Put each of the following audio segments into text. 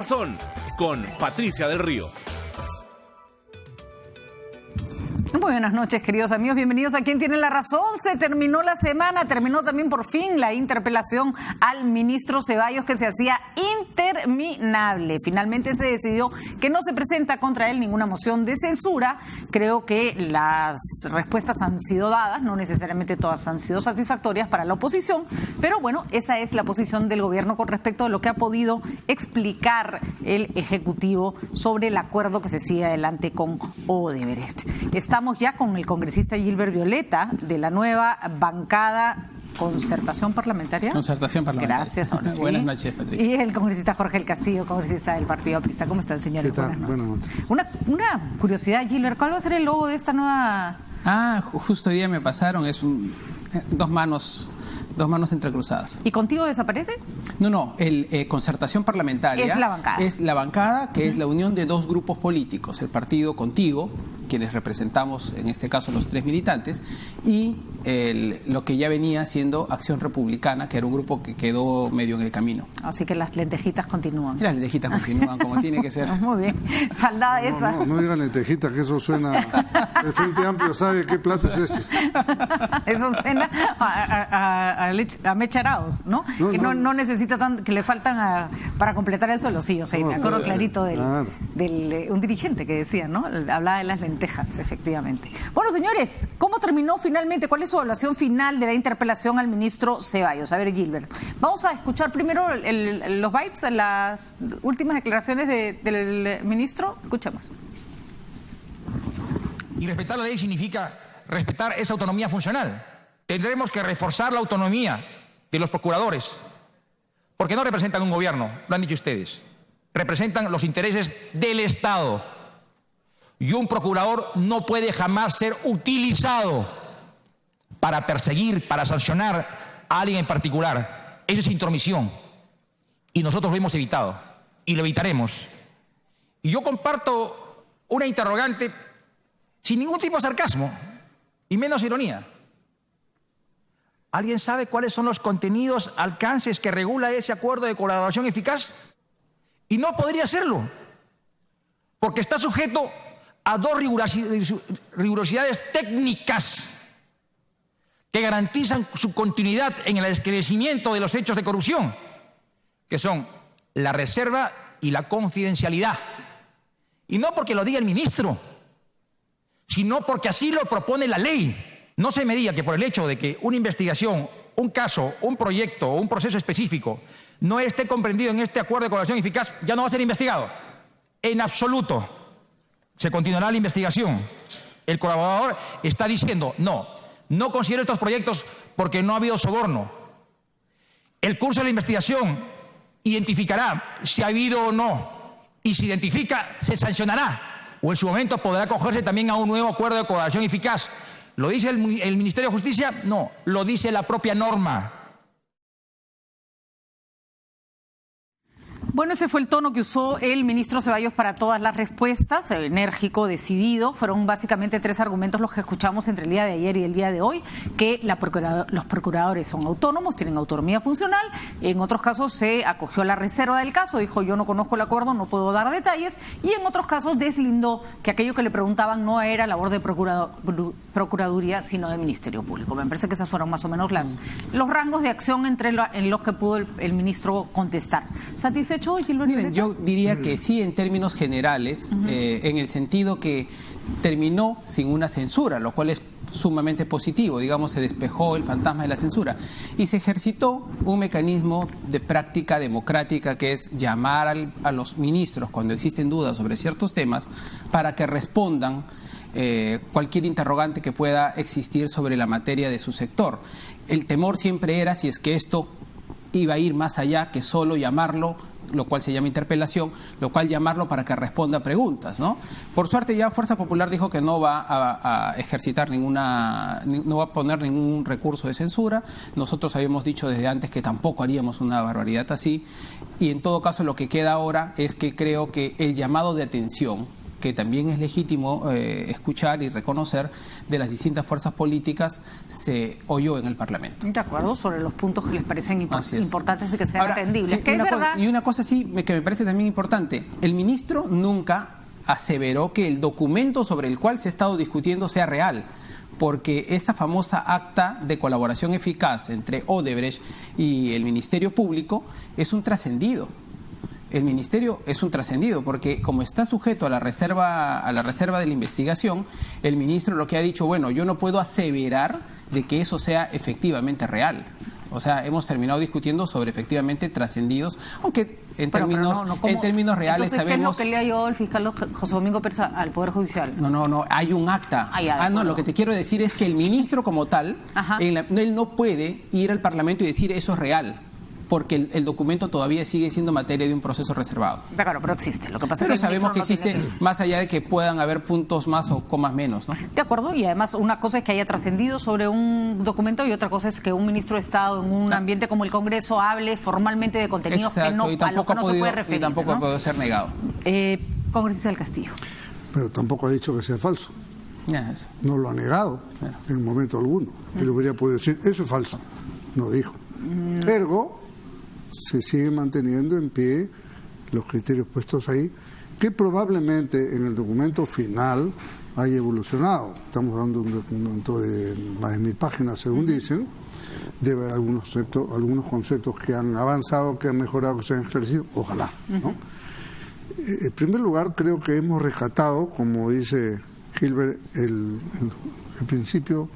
Razón, con Patricia del Río. Muy buenas noches, queridos amigos, bienvenidos a Quien Tiene la Razón. Se terminó la semana, terminó también por fin la interpelación al ministro Ceballos, que se hacía interminable. Finalmente se decidió que no se presenta contra él ninguna moción de censura. Creo que las respuestas han sido dadas, no necesariamente todas han sido satisfactorias para la oposición, pero bueno, esa es la posición del gobierno con respecto a lo que ha podido explicar el Ejecutivo sobre el acuerdo que se sigue adelante con Odebrecht. Estamos ya con el congresista Gilbert Violeta de la nueva bancada Concertación Parlamentaria. Concertación Parlamentaria. Gracias, ahora sí. Buenas noches, Patricia. Y el congresista Jorge El Castillo, congresista del Partido Aprista. ¿Cómo están, señores? ¿Qué tal? Buenas noches. Buenas noches. Una curiosidad, Gilbert, ¿cuál va a ser el logo de esta nueva...? Justo hoy día me pasaron, es dos manos entrecruzadas. ¿Y contigo desaparece? No, Concertación Parlamentaria es la bancada. Es la bancada, que es la unión de dos grupos políticos, el partido Contigo, quienes representamos en este caso los tres militantes, y lo que ya venía siendo Acción Republicana, que era un grupo que quedó medio en el camino. Así que las lentejitas continúan. Y las lentejitas continúan como tiene que ser. Muy bien, saldada esa. No digan lentejitas, que eso suena... El Frente Amplio sabe qué plato es ese. Eso suena a Mecharados, ¿no? Que no necesita tanto, que le faltan para completar el suelo. Sí, yo sé, me acuerdo clarito del un dirigente que decía, ¿no? Hablaba de las lentejas, efectivamente. Bueno, señores, ¿cómo terminó finalmente? ¿Cuál es su evaluación final de la interpelación al ministro Ceballos? A ver, Gilbert, vamos a escuchar primero los bytes, las últimas declaraciones del ministro. Escuchemos. Y respetar la ley significa respetar esa autonomía funcional. Tendremos que reforzar la autonomía de los procuradores, porque no representan un gobierno, lo han dicho ustedes, representan los intereses del Estado. Y un procurador no puede jamás ser utilizado para perseguir, para sancionar a alguien en particular. Esa es intromisión. Y nosotros lo hemos evitado, y lo evitaremos. Y yo comparto una interrogante sin ningún tipo de sarcasmo, y menos ironía. ¿Alguien sabe cuáles son los contenidos, alcances que regula ese acuerdo de colaboración eficaz? Y no podría serlo, porque está sujeto a dos rigurosidades técnicas que garantizan su continuidad en el esclarecimiento de los hechos de corrupción, que son la reserva y la confidencialidad. Y no porque lo diga el ministro, sino porque así lo propone la ley. No se me diga que por el hecho de que una investigación, un caso, un proyecto o un proceso específico no esté comprendido en este acuerdo de colaboración eficaz, ya no va a ser investigado. En absoluto. Se continuará la investigación. El colaborador está diciendo, no considero estos proyectos porque no ha habido soborno. El curso de la investigación identificará si ha habido o no. Y si identifica, se sancionará. O en su momento podrá acogerse también a un nuevo acuerdo de colaboración eficaz. ¿Lo dice el Ministerio de Justicia? No, lo dice la propia norma. Bueno, ese fue el tono que usó el ministro Ceballos para todas las respuestas, enérgico, decidido. Fueron básicamente tres argumentos los que escuchamos entre el día de ayer y el día de hoy, que los procuradores son autónomos, tienen autonomía funcional. En otros casos se acogió a la reserva del caso, dijo yo no conozco el acuerdo, no puedo dar detalles, y en otros casos deslindó que aquello que le preguntaban no era labor de Procuraduría, sino de Ministerio Público. Me parece que esas fueron más o menos los rangos de acción en los que pudo el ministro contestar. ¿Satisfecho? Miren, yo diría que sí en términos generales, en el sentido que terminó sin una censura, lo cual es sumamente positivo, digamos, se despejó el fantasma de la censura y se ejercitó un mecanismo de práctica democrática que es llamar a los ministros cuando existen dudas sobre ciertos temas para que respondan cualquier interrogante que pueda existir sobre la materia de su sector. El temor siempre era si es que esto iba a ir más allá que solo llamarlo, lo cual se llama interpelación, lo cual llamarlo para que responda a preguntas, ¿no? Por suerte ya Fuerza Popular dijo que no va a ejercitar no va a poner ningún recurso de censura. Nosotros habíamos dicho desde antes que tampoco haríamos una barbaridad así, y en todo caso lo que queda ahora es que creo que el llamado de atención que también es legítimo escuchar y reconocer de las distintas fuerzas políticas, se oyó en el Parlamento. De acuerdo, sobre los puntos que les parecen importantes y que sean Ahora, atendibles. Sí, que es verdad. Y una cosa sí que me parece también importante, el ministro nunca aseveró que el documento sobre el cual se ha estado discutiendo sea real, porque esta famosa acta de colaboración eficaz entre Odebrecht y el Ministerio Público es un trascendido. El ministerio es un trascendido porque como está sujeto a la reserva de la investigación, el ministro lo que ha dicho, bueno, yo no puedo aseverar de que eso sea efectivamente real. O sea, hemos terminado discutiendo sobre efectivamente trascendidos, aunque en términos reales entonces, sabemos... ¿qué es lo que le ha llevado el fiscal José Domingo Persa al Poder Judicial? No, hay un acta. No, lo que te quiero decir es que el ministro como tal, él no puede ir al Parlamento y decir eso es real, porque el documento todavía sigue siendo materia de un proceso reservado. Claro, pero existe. Lo que pasa pero es que sabemos que existe, más allá de que puedan haber puntos más o comas menos, ¿no? De acuerdo, y además una cosa es que haya trascendido sobre un documento y otra cosa es que un ministro de Estado en un ambiente como el Congreso hable formalmente de contenidos que no, a los que no se puede referir. Y tampoco puede ser negado. Congresista del Castillo. Pero tampoco ha dicho que sea falso. No lo ha negado en momento alguno. Él hubiera podido decir, eso es falso. No dijo. Ergo, se sigue manteniendo en pie los criterios puestos ahí, que probablemente en el documento final haya evolucionado. Estamos hablando de un documento de más de 1000 páginas, según dicen. Debe haber algunos conceptos que han avanzado, que han mejorado, que se han esclarecido. Ojalá, ¿no? En primer lugar, creo que hemos rescatado, como dice Gilbert, el principio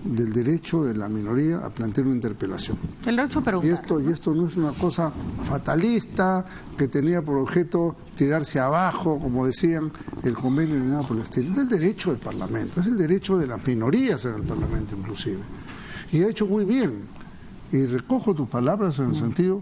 del derecho de la minoría a plantear una interpelación. El derecho a preguntar. Y esto no es una cosa fatalista que tenía por objeto tirarse abajo, como decían, el convenio ni nada por el estilo. Es el derecho del Parlamento, es el derecho de las minorías en el Parlamento inclusive. Y ha hecho muy bien. Y recojo tus palabras en el sentido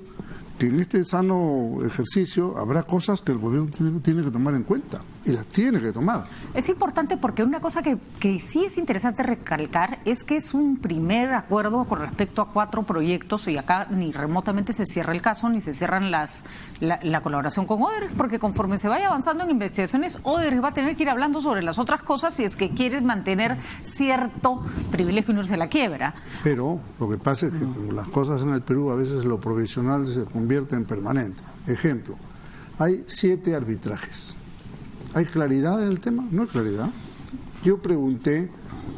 que en este sano ejercicio habrá cosas que el gobierno tiene que tomar en cuenta, y las tiene que tomar. Es importante porque una cosa que sí es interesante recalcar es que es un primer acuerdo con respecto a 4 proyectos y acá ni remotamente se cierra el caso ni se cierran la colaboración con Odebrecht, porque conforme se vaya avanzando en investigaciones, Odebrecht va a tener que ir hablando sobre las otras cosas si es que quiere mantener cierto privilegio y no irse a la quiebra. Pero lo que pasa es que como las cosas en el Perú, a veces lo provisional se convierte en permanente. Ejemplo, hay 7 arbitrajes. ¿Hay claridad en el tema? No hay claridad. Yo pregunté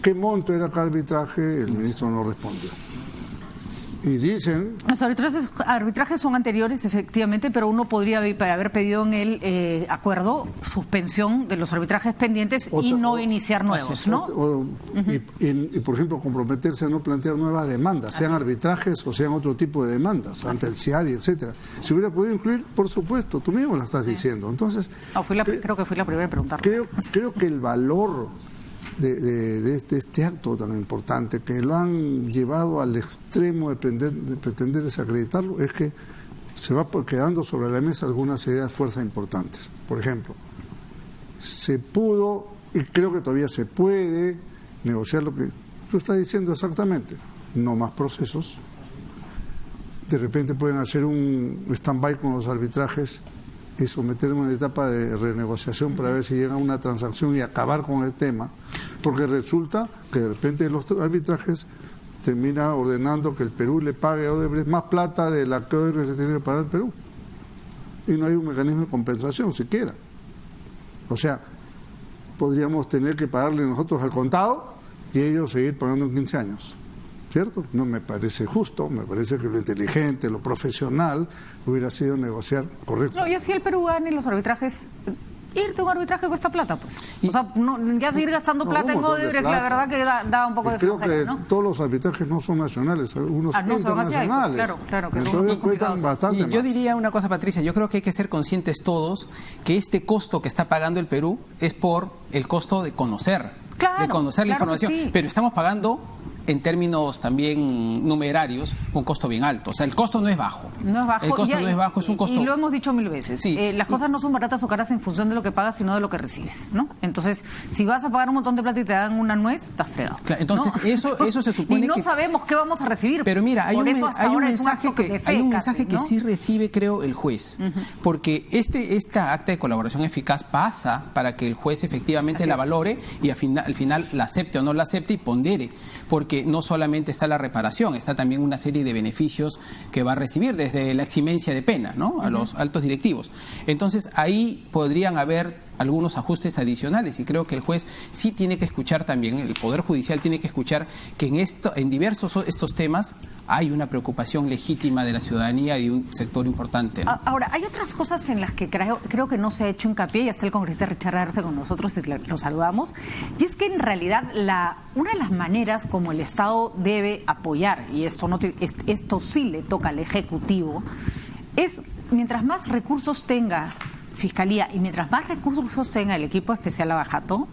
qué monto era cada arbitraje, el ministro no respondió. Y dicen... Los arbitrajes son anteriores, efectivamente, pero uno podría haber pedido en el acuerdo suspensión de los arbitrajes pendientes y no iniciar nuevos, ¿no? Y, por ejemplo, comprometerse a no plantear nuevas demandas, sean arbitrajes o sean otro tipo de demandas, ante el CIADI, etcétera. Si hubiera podido incluir, por supuesto, tú mismo lo estás diciendo. Entonces, creo que fui la primera en preguntarlo. Creo que el valor de este acto tan importante, que lo han llevado al extremo de pretender desacreditarlo, es que se va quedando sobre la mesa algunas ideas de fuerza importantes. Por ejemplo, se pudo, y creo que todavía se puede, negociar lo que tú estás diciendo exactamente, no más procesos. De repente pueden hacer un stand-by con los arbitrajes y someterme a una etapa de renegociación para ver si llega a una transacción y acabar con el tema, porque resulta que de repente los arbitrajes termina ordenando que el Perú le pague a Odebrecht más plata de la que Odebrecht se tiene que pagar al Perú, y no hay un mecanismo de compensación siquiera. O sea, podríamos tener que pagarle nosotros al contado y ellos seguir pagando en 15 años. ¿Cierto? No me parece justo, me parece que lo inteligente, lo profesional hubiera sido negociar correcto. No, y así el Perú gane los arbitrajes, irte a un arbitraje cuesta plata, pues. O sea, ya seguir gastando plata en Odebrecht, la verdad que da un poco de flojera, creo que ¿no? Todos los arbitrajes no son nacionales, algunos son internacionales. Claro, que entonces cuestan bastante más. Yo diría una cosa, Patricia, yo creo que hay que ser conscientes todos que este costo que está pagando el Perú es por el costo de conocer, la información, pero estamos pagando en términos también numerarios, un costo bien alto. O sea, el costo no es bajo. No es bajo. El costo no es bajo, es un costo... Y lo hemos dicho 1000 veces. Sí. Las cosas no son baratas o caras en función de lo que pagas, sino de lo que recibes, ¿no? Entonces, si vas a pagar un montón de plata y te dan una nuez, estás fregado. Claro, entonces, ¿no? eso se supone y no que... sabemos qué vamos a recibir. Pero mira, hay un mensaje que ¿no? sí recibe, creo, el juez. Porque esta acta de colaboración eficaz pasa para que el juez efectivamente la valore y al final la acepte o no la acepte y pondere. Porque no solamente está la reparación, está también una serie de beneficios que va a recibir, desde la eximencia de pena, ¿no?, a los altos directivos. Entonces, ahí podrían haber algunos ajustes adicionales y creo que el juez sí tiene que escuchar también, el Poder Judicial tiene que escuchar que en diversos estos temas hay una preocupación legítima de la ciudadanía y de un sector importante, ¿no? Ahora, hay otras cosas en las que creo que no se ha hecho hincapié, y está el congresista Richard Arce con nosotros y lo saludamos, y es que en realidad una de las maneras como el Estado debe apoyar, y esto sí le toca al Ejecutivo, es mientras más recursos tenga Fiscalía y mientras más recursos tenga el equipo especial Lavajato,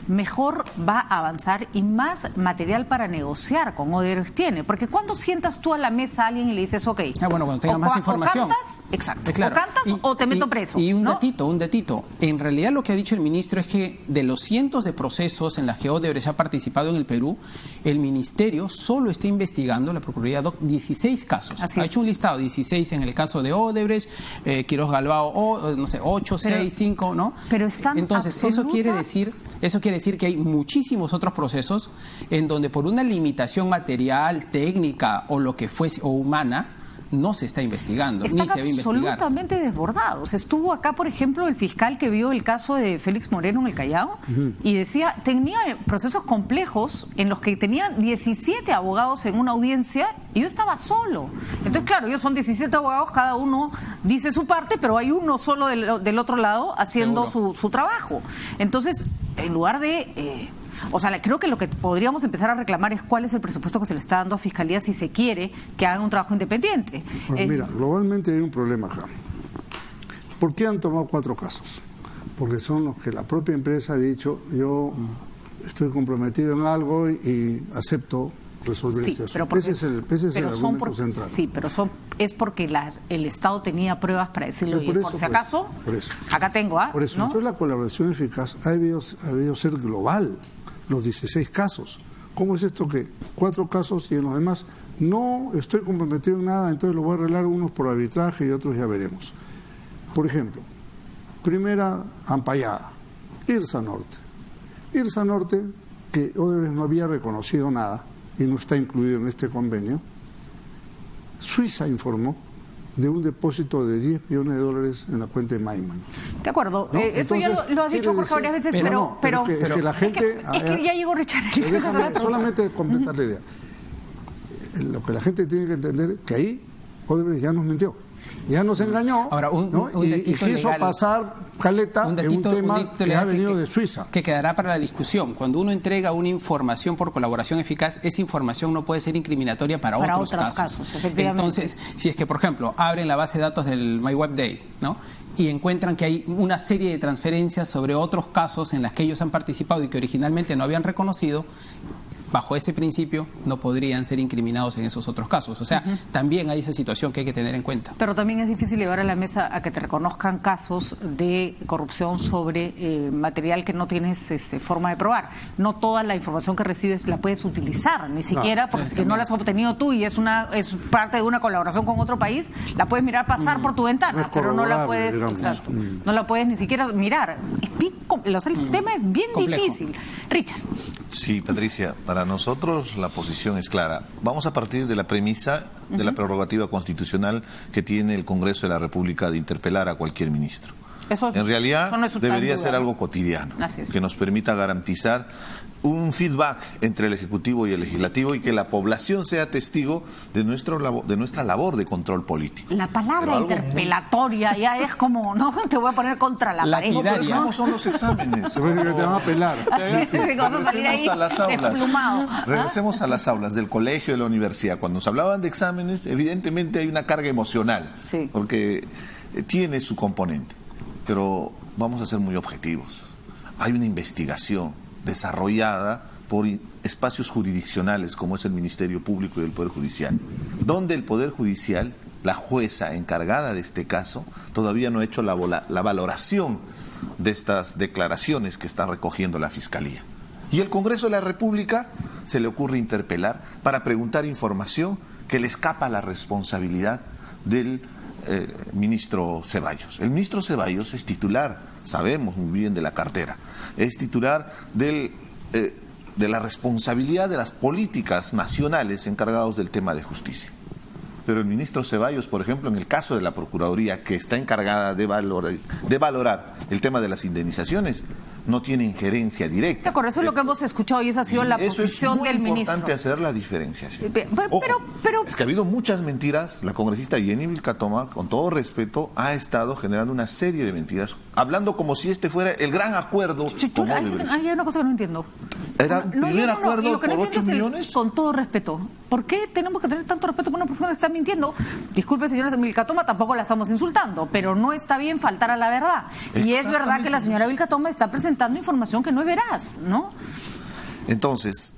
mejor va a avanzar y más material para negociar con Odebrecht tiene. Porque cuando sientas tú a la mesa a alguien y le dices, ok, cuando tenga más información. O cantas, exacto, claro. O cantas o te meto preso. Y un ¿no? datito. En realidad lo que ha dicho el ministro es que de los cientos de procesos en los que Odebrecht ha participado en el Perú, el ministerio solo está investigando, la Procuraduría 16 casos. Ha hecho un listado, 16 en el caso de Odebrecht, Quiroz Galbao, 8, 6, 5, ¿no? Pero están Entonces, eso quiere decir que hay muchísimos otros procesos en donde por una limitación material, técnica o lo que fuese, o humana, no se está investigando, ni se va a investigar. Están absolutamente desbordados. Estuvo acá, por ejemplo, el fiscal que vio el caso de Félix Moreno en el Callao y decía, tenía procesos complejos en los que tenían 17 abogados en una audiencia y yo estaba solo. Entonces, claro, ellos son 17 abogados, cada uno dice su parte, pero hay uno solo del otro lado haciendo su trabajo. Entonces, en lugar de... creo que lo que podríamos empezar a reclamar es cuál es el presupuesto que se le está dando a Fiscalía si se quiere que hagan un trabajo independiente. Pues mira, globalmente hay un problema acá. ¿Por qué han tomado 4 casos? Porque son los que la propia empresa ha dicho, yo estoy comprometido en algo y acepto resolver ese asunto. Ese es el argumento central. Sí, pero es porque el Estado tenía pruebas para decirlo. Por si acaso, acá tengo, Por eso, entonces la colaboración eficaz ha debido ser global. Los 16 casos. ¿Cómo es esto que 4 casos y en los demás no estoy comprometido en nada, entonces lo voy a arreglar unos por arbitraje y otros ya veremos? Por ejemplo, primera ampallada, Irsa Norte. Irsa Norte, que Odebrecht no había reconocido nada y no está incluido en este convenio, Suiza informó de un depósito de $10 millones en la cuenta de Maiman. De acuerdo, ¿no? eso entonces, ya lo has dicho Jorge varias veces, pero es que la gente... Es que ya llegó Richard. Déjame solamente completar la idea. Lo que la gente tiene que entender es que ahí Odebrecht ya nos mintió. Ya nos engañó. Ahora, y quiso pasar caleta en un tema que ha venido de Suiza. Que quedará para la discusión. Cuando uno entrega una información por colaboración eficaz, esa información no puede ser incriminatoria para otros casos. Entonces, si es que, por ejemplo, abren la base de datos del MyWebDay, ¿no?, y encuentran que hay una serie de transferencias sobre otros casos en las que ellos han participado y que originalmente no habían reconocido, bajo ese principio no podrían ser incriminados en esos otros casos. O sea, también hay esa situación que hay que tener en cuenta. Pero también es difícil llevar a la mesa a que te reconozcan casos de corrupción sobre material que no tienes forma de probar. No toda la información que recibes la puedes utilizar, ni siquiera, porque si no la has obtenido tú y es parte de una colaboración con otro país, la puedes mirar pasar por tu ventana, pero no la puedes, no la puedes ni siquiera mirar. Es bien, el tema es bien difícil. Richard. Sí, Patricia, para nosotros la posición es clara. Vamos a partir de la premisa de la prerrogativa constitucional que tiene el Congreso de la República de interpelar a cualquier ministro. En realidad debería ser algo cotidiano, que nos permita garantizar un feedback entre el Ejecutivo y el Legislativo y que la población sea testigo de nuestra labor de control político. La palabra interpelatoria ya es como, no, te voy a poner contra la pared. No, pero ¿cómo son los exámenes? Se ve que te van a pelar. Regresemos a las aulas. Regresemos a las aulas del colegio, de la universidad. Cuando nos hablaban de exámenes, evidentemente hay una carga emocional, porque tiene su componente. Pero vamos a ser muy objetivos. Hay una investigación desarrollada por espacios jurisdiccionales como es el Ministerio Público y el Poder Judicial, donde el Poder Judicial, la jueza encargada de este caso, todavía no ha hecho la valoración de estas declaraciones que está recogiendo la Fiscalía. Y el Congreso de la República se le ocurre interpelar para preguntar información que le escapa a la responsabilidad del ministro Ceballos. El ministro Ceballos es titular, sabemos muy bien, de la cartera, es titular de la responsabilidad de las políticas nacionales encargados del tema de justicia. Pero el ministro Ceballos, por ejemplo, en el caso de la Procuraduría, que está encargada de valorar el tema de las indemnizaciones, no tiene injerencia directa. De acuerdo, eso es lo que hemos escuchado y esa ha sido la posición del ministro. Es importante hacer la diferenciación. Pero es que ha habido muchas mentiras. La congresista Jenny Vilcatoma, con todo respeto, ha estado generando una serie de mentiras, hablando como si este fuera el gran acuerdo. Hay una cosa que no entiendo. ¿Era el primer acuerdo por 8 millones? Con todo respeto, ¿por qué tenemos que tener tanto respeto con una persona que está mintiendo? Disculpe, señora Vilcatoma, tampoco la estamos insultando, pero no está bien faltar a la verdad. Y es verdad que la señora Vilcatoma está presentando información que no es veraz, ¿no? Entonces,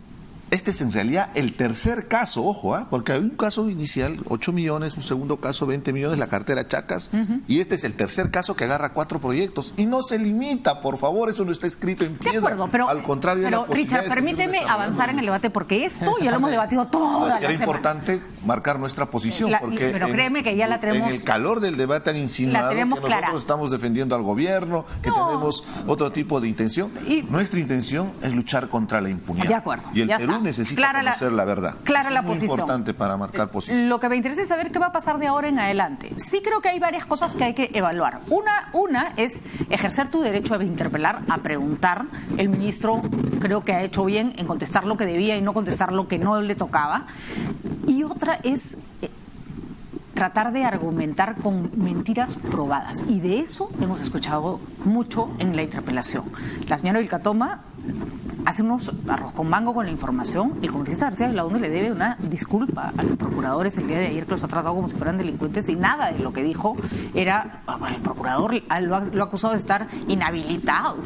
este es en realidad el tercer caso, ojo, porque hay un caso inicial, 8 millones, un segundo caso, 20 millones, la cartera Chacas, y este es el tercer caso que agarra 4 proyectos, y no se limita, por favor, eso no está escrito en piedra. De acuerdo, pero, al contrario, pero Richard, permíteme avanzar en el debate, porque esto ya lo hemos debatido toda la semana. Era importante marcar nuestra posición, porque pero créeme que ya la tenemos. En el calor del debate han insinuado que nosotros estamos defendiendo al gobierno, que tenemos otro tipo de intención. Nuestra intención es luchar contra la impunidad. De acuerdo. Y el Perú necesita conocer la verdad. Clara la posición. Es muy importante para marcar posición. Lo que me interesa es saber qué va a pasar de ahora en adelante. Sí creo que hay varias cosas que hay que evaluar. Una es ejercer tu derecho a interpelar, a preguntar. El ministro creo que ha hecho bien en contestar lo que debía y no contestar lo que no le tocaba. Y otra es tratar de argumentar con mentiras probadas. Y de eso hemos escuchado mucho en la interpelación. La señora Vilcatoma hace unos arroz con mango con la información. El congresista García Belaúnde le debe una disculpa a los procuradores el día de ayer, que los ha tratado como si fueran delincuentes, y nada de lo que dijo era, el procurador lo ha acusado de estar inhabilitado.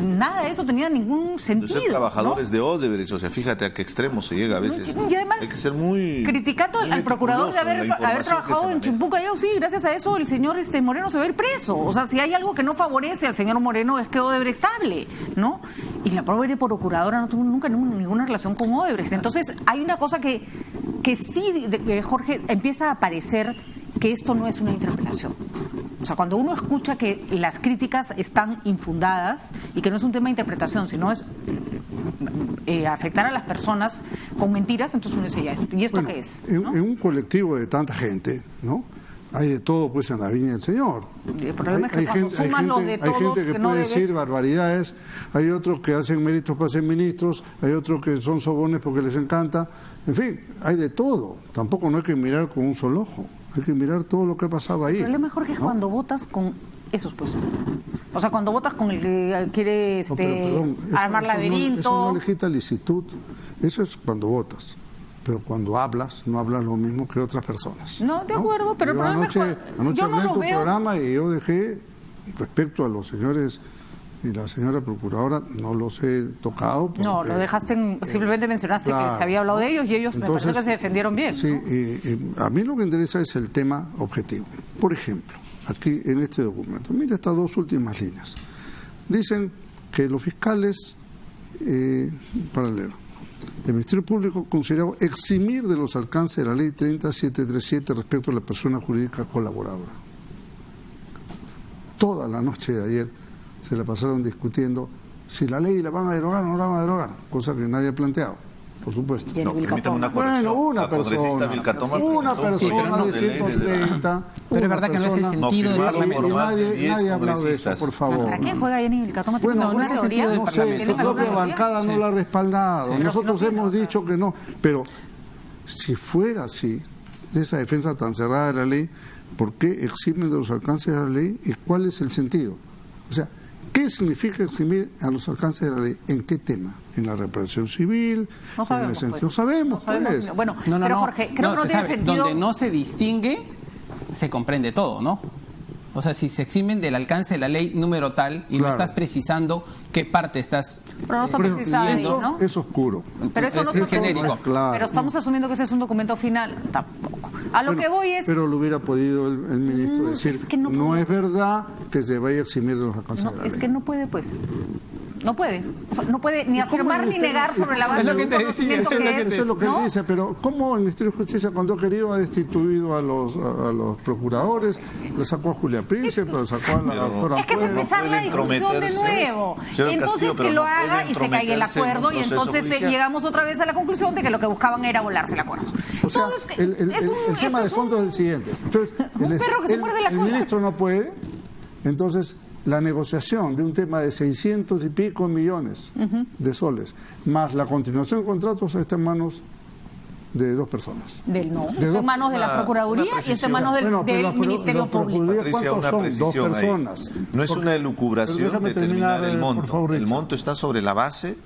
Nada de eso tenía ningún sentido. De ser trabajadores, ¿no?, de Odebrecht, o sea, fíjate a qué extremo se llega a veces. Y además, hay que ser muy criticando al procurador de haber trabajado en Chimpuca. Sí, gracias a eso el señor Moreno se va a ir preso. O sea, si hay algo que no favorece al señor Moreno es que Odebrecht hable, ¿no? Y la pobre procuradora no tuvo nunca ninguna relación con Odebrecht. Entonces, hay una cosa que sí, Jorge, empieza a parecer que esto no es una interpelación. O sea, cuando uno escucha que las críticas están infundadas y que no es un tema de interpretación, sino es afectar a las personas con mentiras, entonces uno dice, ¿y esto qué es? ¿No? En un colectivo de tanta gente, ¿no?, hay de todo, pues, en la viña del Señor. El problema es que cuando sumas los de todos, hay gente que puede decir barbaridades, hay otros que hacen méritos para ser ministros, hay otros que son sobones porque les encanta. En fin, hay de todo. Tampoco no hay que mirar con un solo ojo, hay que mirar todo lo que ha pasado ahí. El problema, Jorge, es cuando votas con esos puestos. O sea, cuando votas con el que quiere armar laberinto. Eso no le quita licitud. Eso es cuando votas. Pero cuando hablas, no hablas lo mismo que otras personas. No, de acuerdo, pero el problema anoche hablé en tu programa y yo dejé, respecto a los señores y la señora procuradora, no los he tocado. Porque, no, lo dejaste, simplemente mencionaste que se había hablado de ellos y ellos me parece que se defendieron bien. Sí, ¿no? A mí lo que interesa es el tema objetivo. Por ejemplo, aquí en este documento, mira estas 2 últimas líneas. Dicen que los fiscales, paralelo, el Ministerio Público consideró eximir de los alcances de la Ley 30737 respecto a la persona jurídica colaboradora. Toda la noche de ayer se la pasaron discutiendo si la ley la van a derogar o no la van a derogar, cosa que nadie ha planteado, por supuesto. No, permítame una corrección. Bueno, una persona de 130. Pero es verdad que no es el sentido del Parlamento. Nadie ha hablado de eso, por favor. ¿Para qué juega Jenny Vilcatoma? Bueno, no es el sentido del Parlamento. Su propia bancada no lo ha respaldado. Nosotros hemos dicho que no. Pero si fuera así, esa defensa tan cerrada de la ley, ¿por qué eximen de los alcances de la ley y cuál es el sentido? O sea, ¿qué significa eximir a los alcances de la ley? ¿En qué tema? ¿En la reparación civil? No sabemos. No sabemos, pues. Bueno, pero Jorge, creo que no tiene sentido. Donde no se distingue, se comprende todo, ¿no? O sea, si se eximen del alcance de la ley número tal y no estás precisando qué parte estás... Pero no está precisado ahí, ¿no? Es oscuro. Pero eso no es genérico. Claro. Pero estamos asumiendo que ese es un documento final. Tampoco. A lo que voy es... Pero lo hubiera podido el ministro decir, es que no es verdad que se vaya a eximir de los alcances de la ley. Es que no puede, pues. No puede. O sea, no puede ni afirmar ni negar sobre la base de un conocimiento que es. Eso es lo que él dice, pero ¿cómo el Ministerio de Justicia, cuando ha querido, ha destituido a los procuradores? Le sacó a Julia Príncipe, lo sacó a la doctora. Es que es empezar la discusión de nuevo. Entonces que lo haga y se caiga el acuerdo y entonces llegamos otra vez a la conclusión de que lo que buscaban era volarse el acuerdo. O sea, el tema de fondo es el siguiente. Entonces, un perro que se muerde la cola. El ministro no puede, entonces la negociación de un tema de 600 y pico millones de soles, más la continuación de contratos, está en manos de dos personas. Está en manos de la Procuraduría y está en manos del Ministerio Público. Patricia, una precisión ahí. No es una elucubración determinar el monto. El monto está sobre la base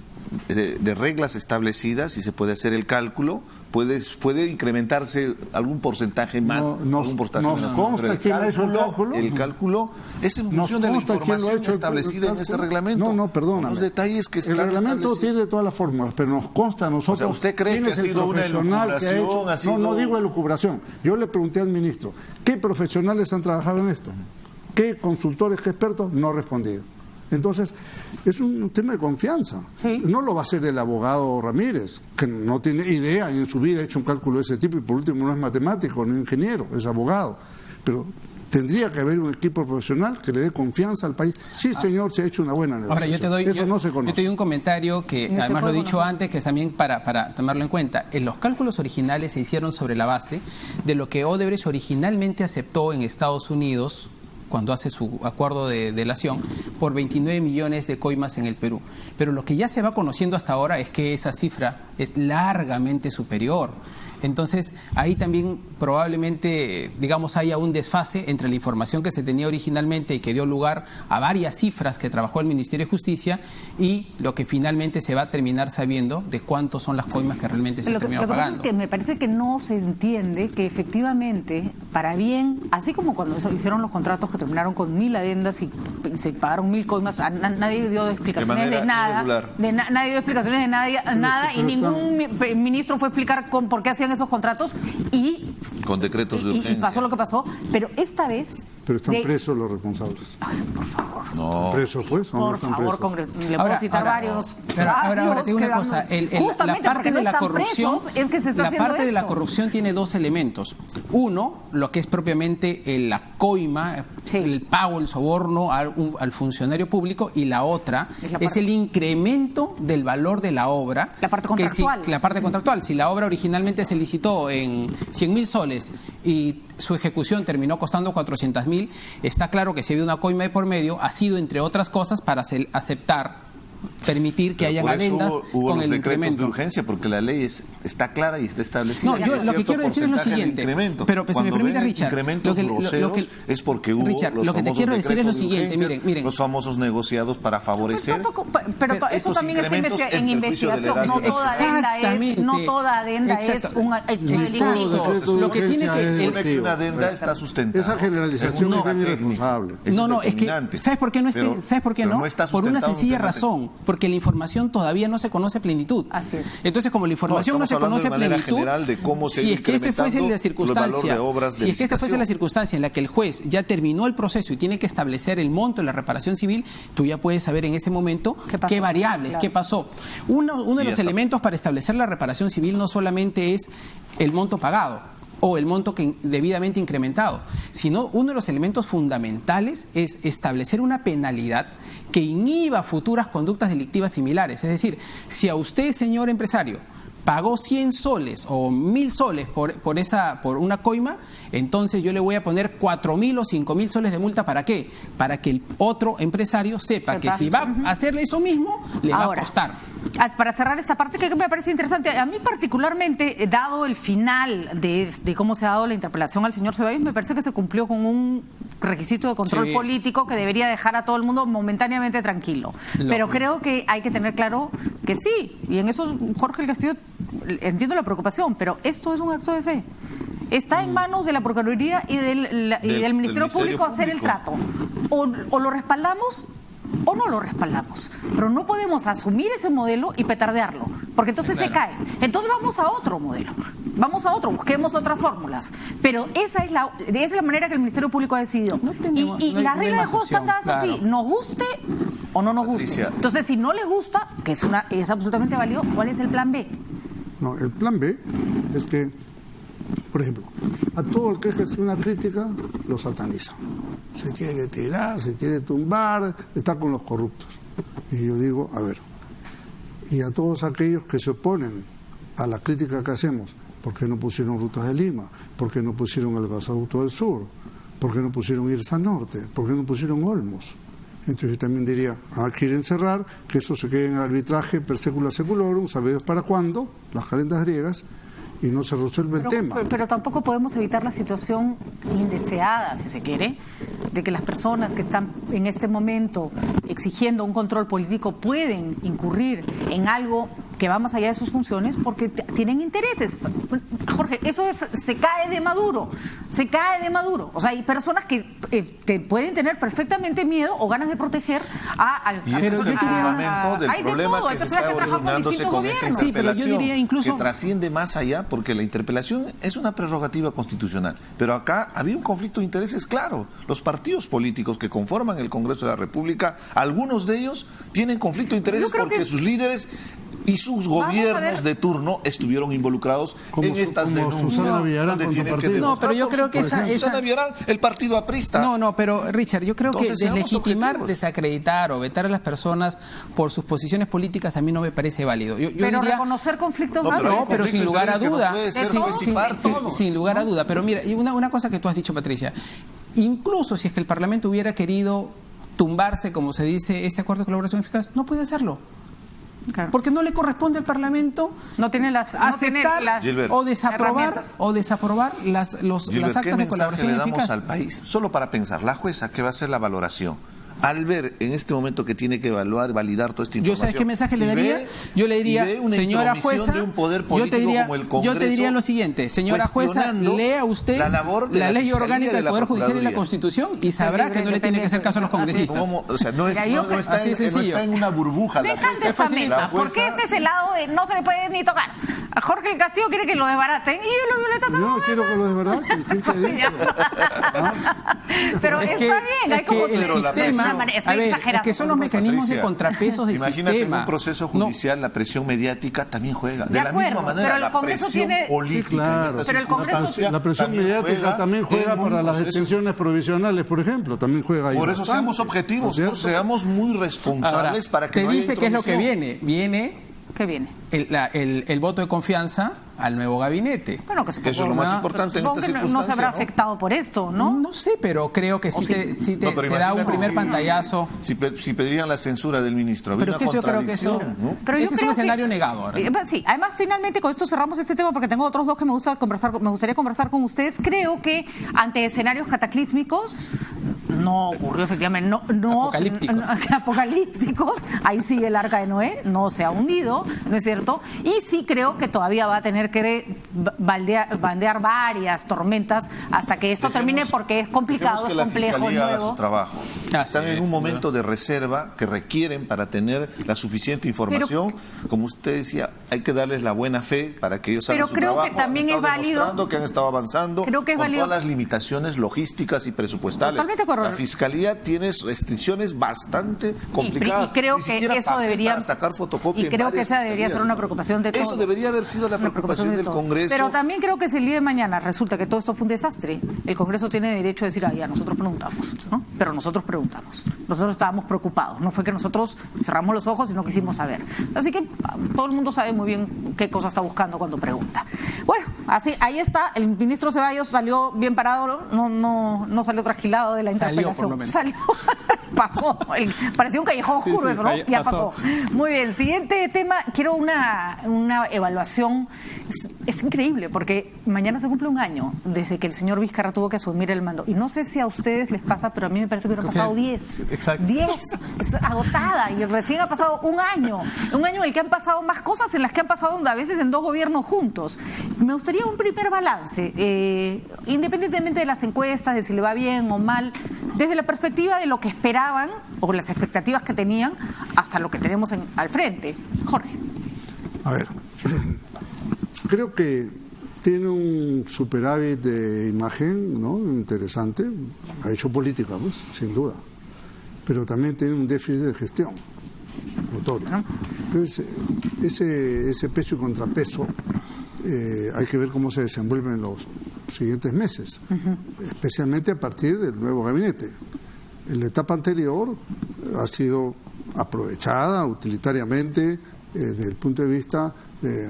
de reglas establecidas y se puede hacer el cálculo. Puede incrementarse algún porcentaje más. Algún porcentaje nos consta quién ha hecho el cálculo. El cálculo es en función de la información establecida en ese reglamento. No, perdóname. Los detalles que el reglamento tiene todas las fórmulas, pero nos consta a nosotros. O sea, ¿usted cree que ha sido una elucubración? No digo elucubración. Yo le pregunté al ministro, ¿qué profesionales han trabajado en esto? ¿Qué consultores, qué expertos? No ha respondido. Entonces, es un tema de confianza. Sí. No lo va a hacer el abogado Ramírez, que no tiene idea y en su vida ha hecho un cálculo de ese tipo y por último no es matemático, no es ingeniero, es abogado. Pero tendría que haber un equipo profesional que le dé confianza al país. Sí, señor, se ha hecho una buena negociación. Ahora, eso no se conoce. Yo te doy un comentario que además lo he dicho antes, que es también para tomarlo en cuenta. Los cálculos originales se hicieron sobre la base de lo que Odebrecht originalmente aceptó en Estados Unidos cuando hace su acuerdo de delación, por 29 millones de coimas en el Perú. Pero lo que ya se va conociendo hasta ahora es que esa cifra es largamente superior. Entonces, ahí también probablemente, digamos, haya un desfase entre la información que se tenía originalmente y que dio lugar a varias cifras que trabajó el Ministerio de Justicia y lo que finalmente se va a terminar sabiendo de cuántos son las coimas que realmente se terminaron pagando. Lo que pasa es que me parece que no se entiende que efectivamente, para bien, así como cuando hicieron los contratos que terminaron con 1000 adendas y se pagaron 1000 coimas, nadie dio explicaciones de nada, nadie dio explicaciones de nada y ningún ministro fue a explicar por qué hacían esos contratos y con decretos de urgencia. Y pasó lo que pasó, pero esta vez... Pero están presos los responsables. Ay, por favor. No. ¿Presos, pues? Por favor, le puedo citar varios. Ahora te digo una cosa. La parte de la corrupción, es que se está la haciendo parte de la corrupción tiene dos elementos. Uno, lo que es propiamente la coima, el pago, el soborno al funcionario público, y la otra es el incremento del valor de la obra. La parte contractual. La parte contractual. Si la obra originalmente se licitó en 100.000 soles y su ejecución terminó costando 400.000, está claro que si había una coima de por medio, ha sido, entre otras cosas, para permitir que hayan adendas hubo con los el decretos incremento de urgencia porque la ley está clara y está establecida. No, yo lo que quiero decir es lo siguiente. Pero si me permite, Richard, es porque hubo Richard, lo que te quiero decir es lo siguiente. Miren, los famosos negociados para favorecer. Pero eso también está en investigación. No toda adenda es un delito. Lo que tiene que una adenda está sustentada. Esa generalización es bien irresponsable. No, es que ¿sabes por qué no? Por una sencilla razón. Porque la información todavía no se conoce a plenitud. Así es. Entonces, como la información no se conoce a plenitud, si es que este fuese la circunstancia, la circunstancia en la que el juez ya terminó el proceso y tiene que establecer el monto de la reparación civil, tú ya puedes saber en ese momento qué variables, qué pasó. Uno de los elementos para establecer la reparación civil no solamente es el monto pagado o el monto debidamente incrementado, sino uno de los elementos fundamentales es establecer una penalidad que inhiba futuras conductas delictivas similares. Es decir, si a usted, señor empresario, pagó 100 soles o 1000 soles por una coima, entonces yo le voy a poner 4000 o 5000 soles de multa. ¿Para qué? Para que el otro empresario sepa que si va a hacerle eso mismo, le va a costar. Para cerrar esta parte que me parece interesante, a mí particularmente, dado el final de cómo se ha dado la interpelación al señor Ceballos, me parece que se cumplió con un requisito de control político que debería dejar a todo el mundo momentáneamente tranquilo. Pero creo que hay que tener claro que sí, y en eso Jorge del Castillo entiendo la preocupación, pero esto es un acto de fe. Está en manos de la Procuraduría y del Ministerio Público hacer el trato. O lo respaldamos o no lo respaldamos. Pero no podemos asumir ese modelo y petardearlo, porque entonces se cae. Entonces vamos a otro modelo. Vamos a otro, busquemos otras fórmulas. Pero esa es la manera que el Ministerio Público ha decidido. Y la regla de juego está dada así, nos guste o no nos guste. Entonces, si no les gusta, que es absolutamente válido, ¿cuál es el plan B? No, el plan B es que, por ejemplo, a todo el que ejerce una crítica lo sataniza. Se quiere tirar, se quiere tumbar, está con los corruptos. Y yo digo, a ver, y a todos aquellos que se oponen a la crítica que hacemos, ¿por qué no pusieron Rutas de Lima? ¿Por qué no pusieron el Gasoducto del Sur? ¿Por qué no pusieron Irsa Norte? ¿Por qué no pusieron Olmos? Entonces yo también diría, quieren cerrar, que eso se quede en el arbitraje per secula seculorum, ¿sabes para cuándo? Las calendas griegas, y no se resuelve el tema. Pero tampoco podemos evitar la situación indeseada, si se quiere, de que las personas que están en este momento exigiendo un control político pueden incurrir en algo que va más allá de sus funciones porque tienen intereses. Jorge, eso se cae de Maduro, se cae de Maduro. O sea, hay personas que te pueden tener perfectamente miedo o ganas de proteger Y ese es el fundamento del problema que se está originándose con esta interpelación, pero yo diría incluso que trasciende más allá, porque la interpelación es una prerrogativa constitucional. Pero acá había un conflicto de intereses claro. Los partidos políticos que conforman el Congreso de la República, algunos de ellos tienen conflicto de intereses porque sus líderes y sus gobiernos de turno estuvieron involucrados en estas denuncias. Susana Villarán con tu partido. No, pero yo creo que Susana Villarán, el partido aprista. No, pero Richard, yo creo Entonces, que deslegitimar, desacreditar o vetar a las personas por sus posiciones políticas a mí no me parece válido. Yo pero diría, reconocer conflictos pero sin lugar a duda, sin lugar a duda. Pero mira, una cosa que tú has dicho, Patricia, incluso si es que el Parlamento hubiera querido tumbarse, como se dice, este acuerdo de colaboración eficaz, no puede hacerlo. Claro. Porque no le corresponde al Parlamento aceptar o desaprobar las actas de colaboración le damos eficaz. al país? Solo para pensar, la jueza que va a hacer la valoración, al ver en este momento que tiene que evaluar, validar toda esta información. ¿Yo sabes qué mensaje le daría? Yo le diría, señora jueza, de un poder político como el Congreso, yo te diría lo siguiente, señora jueza, lea usted la ley orgánica del Poder Judicial y la Constitución y sabrá que no le tiene que hacer caso a los congresistas. O sea, no está en una burbuja. Dejan de esa mesa, porque este es el lado de no se le puede ni tocar. A Jorge el Castillo quiere que lo desbaraten y los violetas yo no quiero que lo desbaraten. Pero está bien, hay como el sistema. Es que son los mecanismos de contrapesos del sistema. Imagínate en un proceso judicial la presión mediática también juega. De la misma manera, la presión política. Pero el Congreso la presión mediática también juega para las detenciones provisionales, por ejemplo. También juega ahí. Por eso seamos objetivos, seamos muy responsables para que te no haya dice qué es lo que intromisión. ¿Qué viene? El voto de confianza al nuevo gabinete. Bueno, que eso es lo más importante en esta circunstancia. No se habrá afectado por esto, ¿no? No sé, pero creo que sí te da un primer pantallazo. Si pedirían la censura del ministro, pero que yo creo que eso, ¿no? Pero ese es un escenario negado ahora. Sí, además finalmente con esto cerramos este tema porque tengo otros dos que me gustaría conversar con ustedes. Creo que ante escenarios cataclísmicos no ocurrió efectivamente, apocalípticos, ahí sigue el arca de Noé, no se ha hundido, ¿no es cierto? Y sí creo que todavía va a tener que bandear varias tormentas hasta que esto termine porque es complicado, es complejo, la Fiscalía nuevo. haga su trabajo. Están en un momento de reserva que requieren para tener la suficiente información. Como usted decía, hay que darles la buena fe para que ellos hagan su trabajo. Pero creo que también es válido. Demostrando que han estado avanzando creo que es con válido. todas las limitaciones logísticas y presupuestales. Totalmente correcto. La Fiscalía tiene restricciones bastante complicadas. Y creo que eso debería sacar fotocopia. Y creo que esa debería ser una preocupación de todos. Eso debería haber sido la preocupación del Congreso. Pero también creo que si el día de mañana resulta que todo esto fue un desastre, el Congreso tiene derecho a decir, ya, nosotros preguntamos, ¿no? Pero nosotros preguntamos. Nosotros estábamos preocupados. No fue que nosotros cerramos los ojos y no quisimos saber. Así que todo el mundo sabe muy bien qué cosa está buscando cuando pregunta. Bueno, así, ahí está. El ministro Ceballos salió bien parado, no salió trasquilado de la interpelación. Salió, por lo menos. Salió. pasó. Parecía un callejón oscuro eso, ¿no? Ya pasó. Muy bien, siguiente tema. Quiero una evaluación. Es increíble, porque mañana se cumple un año desde que el señor Vizcarra tuvo que asumir el mando. Y no sé si a ustedes les pasa, pero a mí me parece que hubieran pasado 10. Exacto. 10. Es agotada. Y recién ha pasado un año. Un año en el que han pasado más cosas, en las que han pasado a veces en 2 gobiernos juntos. Me gustaría un primer balance, independientemente de las encuestas, de si le va bien o mal, desde la perspectiva de lo que esperaban o las expectativas que tenían hasta lo que tenemos al frente. Jorge. A ver, creo que tiene un superávit de imagen, ¿no?, interesante. Ha hecho política, pues, sin duda. Pero también tiene un déficit de gestión notorio. Entonces, ese peso y contrapeso hay que ver cómo se desenvuelve en los siguientes meses, especialmente a partir del nuevo gabinete. En la etapa anterior ha sido aprovechada utilitariamente desde el punto de vista de,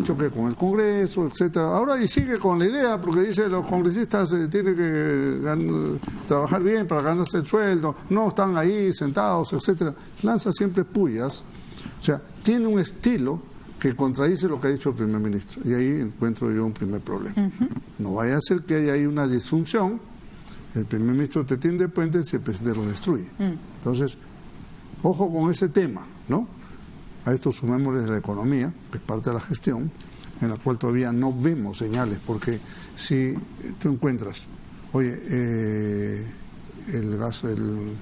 choque con el Congreso, etcétera. Ahora y sigue con la idea, porque dice los congresistas tienen que trabajar bien para ganarse el sueldo, no están ahí sentados, etcétera. Lanza siempre pullas. O sea, tiene un estilo que contradice lo que ha dicho el primer ministro. Y ahí encuentro yo un primer problema. No vaya a ser que haya ahí una disfunción, el primer ministro te tiende puentes y el presidente lo destruye. Entonces, ojo con ese tema, ¿no? A esto sumémosle la economía, que es parte de la gestión, en la cual todavía no vemos señales, porque si tú encuentras, oye, el gas, el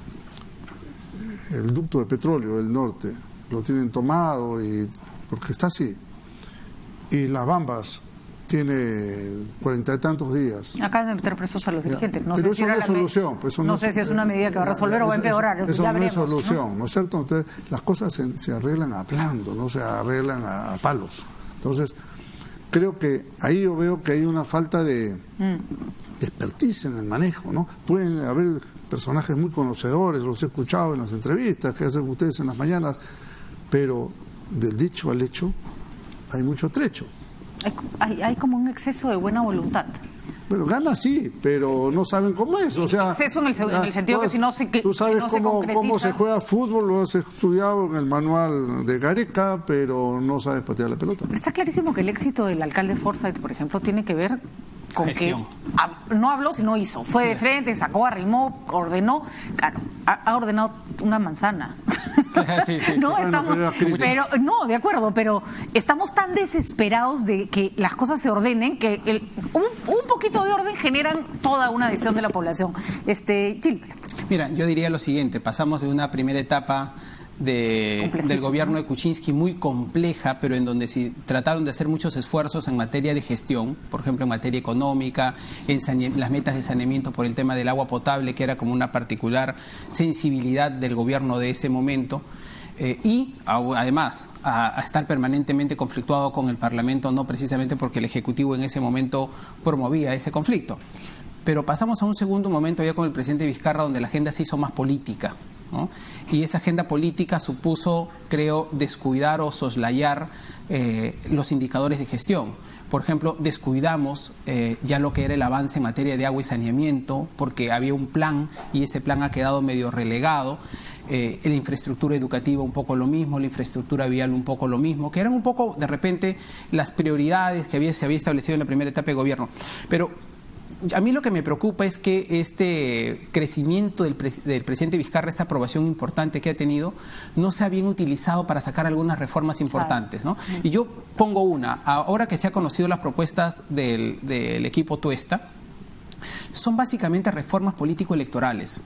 ducto de petróleo del norte, lo tienen tomado, y porque está así, y las Bambas tiene 40 y tantos días. Acaban de meter presos a los dirigentes. No pero sé si eso era no es solución. Pues no sé si es una medida que va a resolver o va a empeorar. Eso ya no veremos, es solución, ¿no es cierto? Entonces, las cosas se arreglan hablando, no se arreglan a palos. Entonces, creo que ahí yo veo que hay una falta de expertise en el manejo, ¿no? Pueden haber personajes muy conocedores, los he escuchado en las entrevistas que hacen ustedes en las mañanas, pero del dicho al hecho hay mucho trecho. Hay como un exceso de buena voluntad. Bueno, gana sí, pero no saben cómo es. O sea, exceso en el sentido que si no se tú sabes si no cómo se juega fútbol, lo has estudiado en el manual de Gareca, pero no sabes patear la pelota. Está clarísimo que el éxito del alcalde Forsyth, por ejemplo, tiene que ver con gestión. Que no habló, sino hizo. Fue de frente, sacó, arrimó, ordenó. Claro, ha ordenado una manzana. No, estamos, pero no, de acuerdo, pero estamos tan desesperados de que las cosas se ordenen que un poquito de orden generan toda una adhesión de la población. Gilbert. Mira, yo diría lo siguiente: pasamos de una primera etapa del gobierno de Kuczynski muy compleja, pero en donde sí trataron de hacer muchos esfuerzos en materia de gestión, por ejemplo en materia económica, en las metas de saneamiento por el tema del agua potable, que era como una particular sensibilidad del gobierno de ese momento, y además a estar permanentemente conflictuado con el Parlamento, no precisamente porque el Ejecutivo en ese momento promovía ese conflicto. Pero pasamos a un segundo momento ya con el presidente Vizcarra, donde la agenda se hizo más política, ¿no? Y esa agenda política supuso, creo, descuidar o soslayar los indicadores de gestión. Por ejemplo, descuidamos ya lo que era el avance en materia de agua y saneamiento, porque había un plan y este plan ha quedado medio relegado. La infraestructura educativa un poco lo mismo, la infraestructura vial un poco lo mismo, que eran un poco de repente las prioridades que se había establecido en la primera etapa de gobierno. Pero a mí lo que me preocupa es que este crecimiento del presidente Vizcarra, esta aprobación importante que ha tenido, no se ha bien utilizado para sacar algunas reformas importantes, ¿no? Y yo pongo una, ahora que se han conocido las propuestas del equipo Tuesta, son básicamente reformas político-electorales.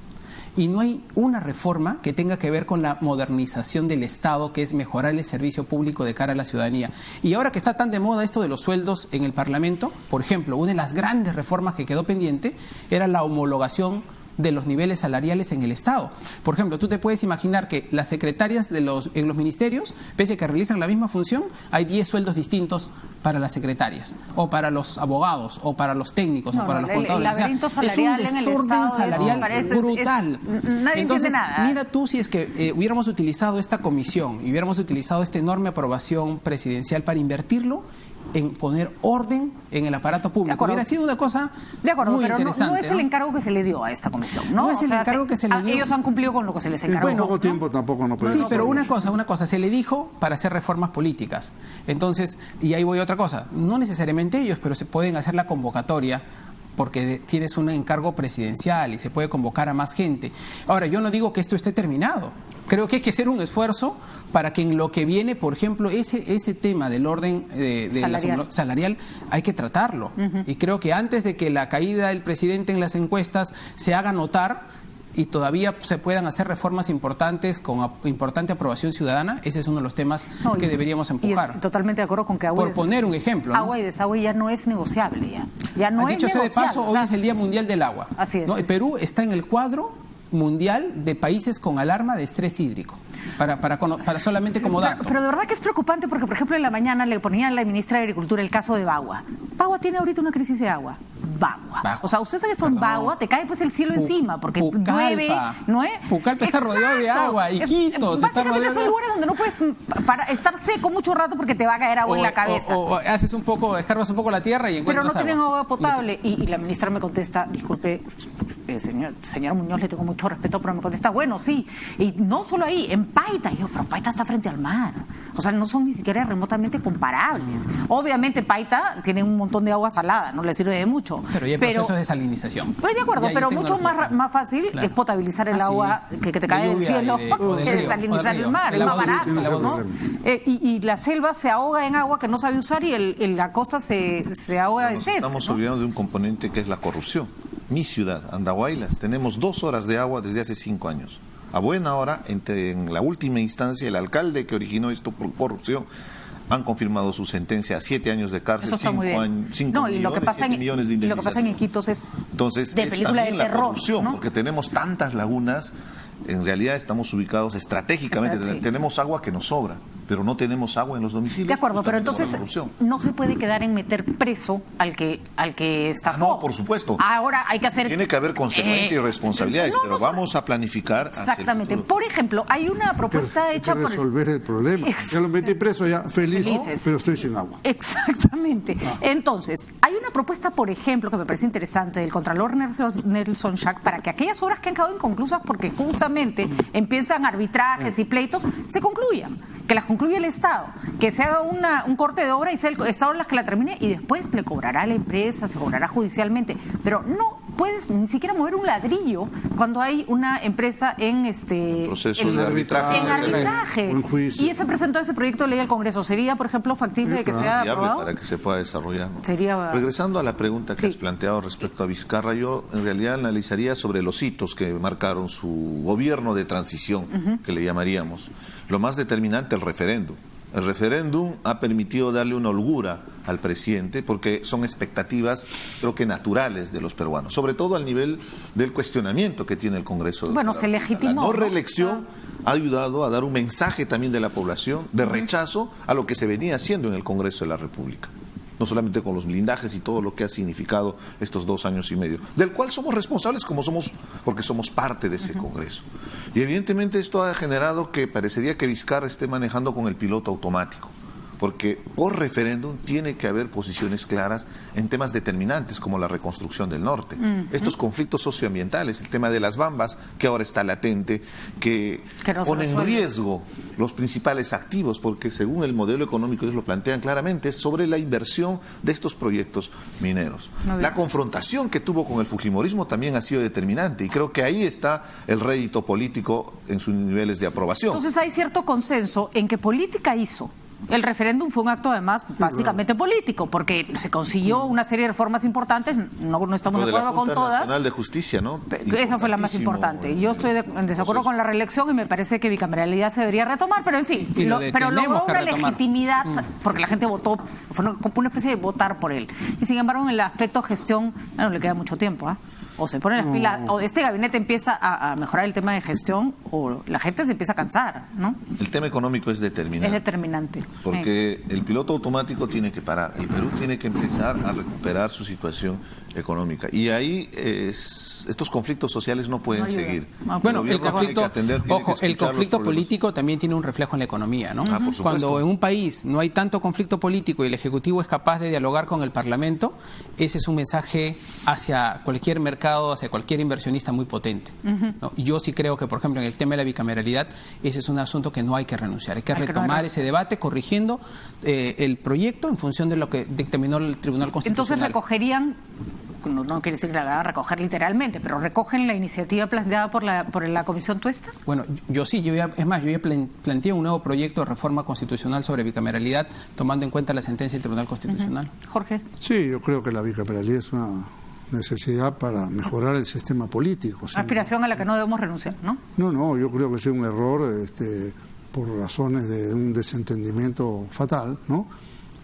Y no hay una reforma que tenga que ver con la modernización del Estado, que es mejorar el servicio público de cara a la ciudadanía. Y ahora que está tan de moda esto de los sueldos en el Parlamento, por ejemplo, una de las grandes reformas que quedó pendiente era la homologación de los niveles salariales en el Estado. Por ejemplo, tú te puedes imaginar que las secretarias en los ministerios, pese a que realizan la misma función, hay 10 sueldos distintos para las secretarias, o para los abogados, o para los técnicos, o para los contadores. O sea, es un desorden salarial brutal. Nadie entiende nada. Mira tú si es que hubiéramos utilizado esta comisión y hubiéramos utilizado esta enorme aprobación presidencial para invertirlo en poner orden en el aparato público. Hubiera sido una cosa muy pero interesante. No es el encargo que se le dio a esta comisión, ¿no? No es el encargo que se le dio. Ellos han cumplido con lo que se les encargó. En poco tiempo tampoco no pueden. Sí, pero una cosa, se le dijo para hacer reformas políticas. Entonces, y ahí voy a otra cosa, no necesariamente ellos, pero se pueden hacer la convocatoria porque tienes un encargo presidencial y se puede convocar a más gente. Ahora, yo no digo que esto esté terminado. Creo que hay que hacer un esfuerzo para que en lo que viene, por ejemplo, ese tema del orden salarial hay que tratarlo. Y creo que antes de que la caída del presidente en las encuestas se haga notar y todavía se puedan hacer reformas importantes con importante aprobación ciudadana, ese es uno de los temas que deberíamos empujar. Y totalmente de acuerdo con que por poner un ejemplo, ¿no? Agua y desagüe ya no es negociable. Ya no es dicho sea de paso, hoy es el Día Mundial del Agua. Así es. ¿No? Perú está en el cuadro mundial de países con alarma de estrés hídrico. Para solamente como dato. Pero de verdad que es preocupante porque, por ejemplo, en la mañana le ponían a la ministra de Agricultura el caso de Bagua. Bagua tiene ahorita una crisis de agua. Bagua. O sea, usted sabe que esto en Bagua te cae pues el cielo encima porque llueve, ¿no es? Pucallpa está rodeado de agua, Iquitos está rodeado de agua. Básicamente son lugares donde no puedes estar seco mucho rato porque te va a caer agua en la cabeza. O escarbas un poco la tierra y encuentras agua. Pero no tienen agua potable. Y la ministra me contesta, disculpe, señor Muñoz, le tengo mucho respeto, pero me contesta, bueno, sí. Y no solo ahí, en Paita. Y yo, pero Paita está frente al mar. O sea, no son ni siquiera remotamente comparables. Obviamente Paita tiene un montón de agua salada, no le sirve de mucho. Pero ya hay procesos de salinización. Pues de acuerdo, pero mucho más fácil es potabilizar el agua que te cae del cielo que desalinizar el mar. Es más barato, ¿no? Y la selva se ahoga en agua que no sabe usar y la costa se ahoga de sed. Estamos olvidando de un componente que es la corrupción. Mi ciudad, Andahuaylas, tenemos 2 horas de agua desde hace 5 años. A buena hora, en la última instancia, el alcalde que originó esto por corrupción han confirmado su sentencia a 7 años de cárcel, 5 millones, 7 millones de indemnización. Y lo que pasa en Iquitos es entonces, de película de terror, la corrupción, ¿no? porque tenemos tantas lagunas, en realidad estamos ubicados estratégicamente, tenemos agua que nos sobra, pero no tenemos agua en los domicilios. De acuerdo, pero entonces no se puede quedar en meter preso al que estafó. No, por supuesto. Ahora hay que hacer... Tiene que haber consecuencias y responsabilidades, pero vamos a planificar. Exactamente. Por ejemplo, hay una propuesta hecha por... resolver el problema. Ya lo metí preso ya, felices, pero estoy sin agua. Exactamente. Entonces, hay una propuesta, por ejemplo, que me parece interesante, del Contralor Nelson Schack, para que aquellas obras que han quedado inconclusas porque justamente empiezan arbitrajes y pleitos, se concluyan. Que las concluya el Estado, que se haga un corte de obra y sea el Estado las que la termine y después le cobrará a la empresa, se cobrará judicialmente, pero no puedes ni siquiera mover un ladrillo cuando hay una empresa en proceso de arbitraje. En arbitraje. Y se presentó ese proyecto de ley al Congreso. ¿Sería, por ejemplo, factible de que sea aprobado? Para que se pueda desarrollar, ¿no? Sería... Regresando a la pregunta que has planteado respecto a Vizcarra, yo en realidad analizaría sobre los hitos que marcaron su gobierno de transición, que le llamaríamos. Lo más determinante, el referéndum. El referéndum ha permitido darle una holgura al presidente porque son expectativas, creo que naturales de los peruanos, sobre todo al nivel del cuestionamiento que tiene el Congreso. Bueno, se legitimó. La no reelección ha ayudado a dar un mensaje también de la población de rechazo a lo que se venía haciendo en el Congreso de la República. No solamente con los blindajes y todo lo que ha significado estos 2 años y medio, del cual somos responsables porque somos parte de ese Congreso. Y evidentemente esto ha generado que parecería que Vizcarra esté manejando con el piloto automático, porque por referéndum tiene que haber posiciones claras en temas determinantes como la reconstrucción del norte. Estos conflictos socioambientales, el tema de las bambas, que ahora está latente, que pone en riesgo los principales activos, porque según el modelo económico, ellos lo plantean claramente, es sobre la inversión de estos proyectos mineros. La confrontación que tuvo con el fujimorismo también ha sido determinante, y creo que ahí está el rédito político en sus niveles de aprobación. Entonces hay cierto consenso en que política hizo. El referéndum fue un acto, además, básicamente político, porque se consiguió una serie de reformas importantes, no estamos de acuerdo con todas. Nacional de Justicia, ¿no? Esa fue la más importante. Yo estoy en desacuerdo con la reelección y me parece que bicameralidad se debería retomar, pero en fin, pero logró una legitimidad, porque la gente votó, fue una especie de votar por él. Y sin embargo, en el aspecto gestión, no le queda mucho tiempo, o se pone las pilas, o este gabinete empieza a mejorar el tema de gestión, o la gente se empieza a cansar, ¿no? El tema económico es determinante. Es determinante. Porque el piloto automático tiene que parar. El Perú tiene que empezar a recuperar su situación económica. Y ahí es estos conflictos sociales no pueden seguir. Bueno, el conflicto político también tiene un reflejo en la economía, ¿no? Cuando en un país no hay tanto conflicto político y el Ejecutivo es capaz de dialogar con el Parlamento, ese es un mensaje hacia cualquier mercado, hacia cualquier inversionista muy potente, ¿no? Yo sí creo que, por ejemplo, en el tema de la bicameralidad, ese es un asunto que no hay que renunciar. Hay que retomar ese debate corrigiendo el proyecto en función de lo que dictaminó el Tribunal Constitucional. Entonces recogerían, no quiere decir que la van a recoger literalmente, pero recogen la iniciativa planteada por la Comisión Tuesta. Bueno, yo sí, yo ya planteé un nuevo proyecto de reforma constitucional sobre bicameralidad, tomando en cuenta la sentencia del Tribunal Constitucional. Jorge. Sí, yo creo que la bicameralidad es una necesidad para mejorar el sistema político. Aspiración a la que no debemos renunciar, ¿no? No, yo creo que es un error por razones de un desentendimiento fatal, ¿no?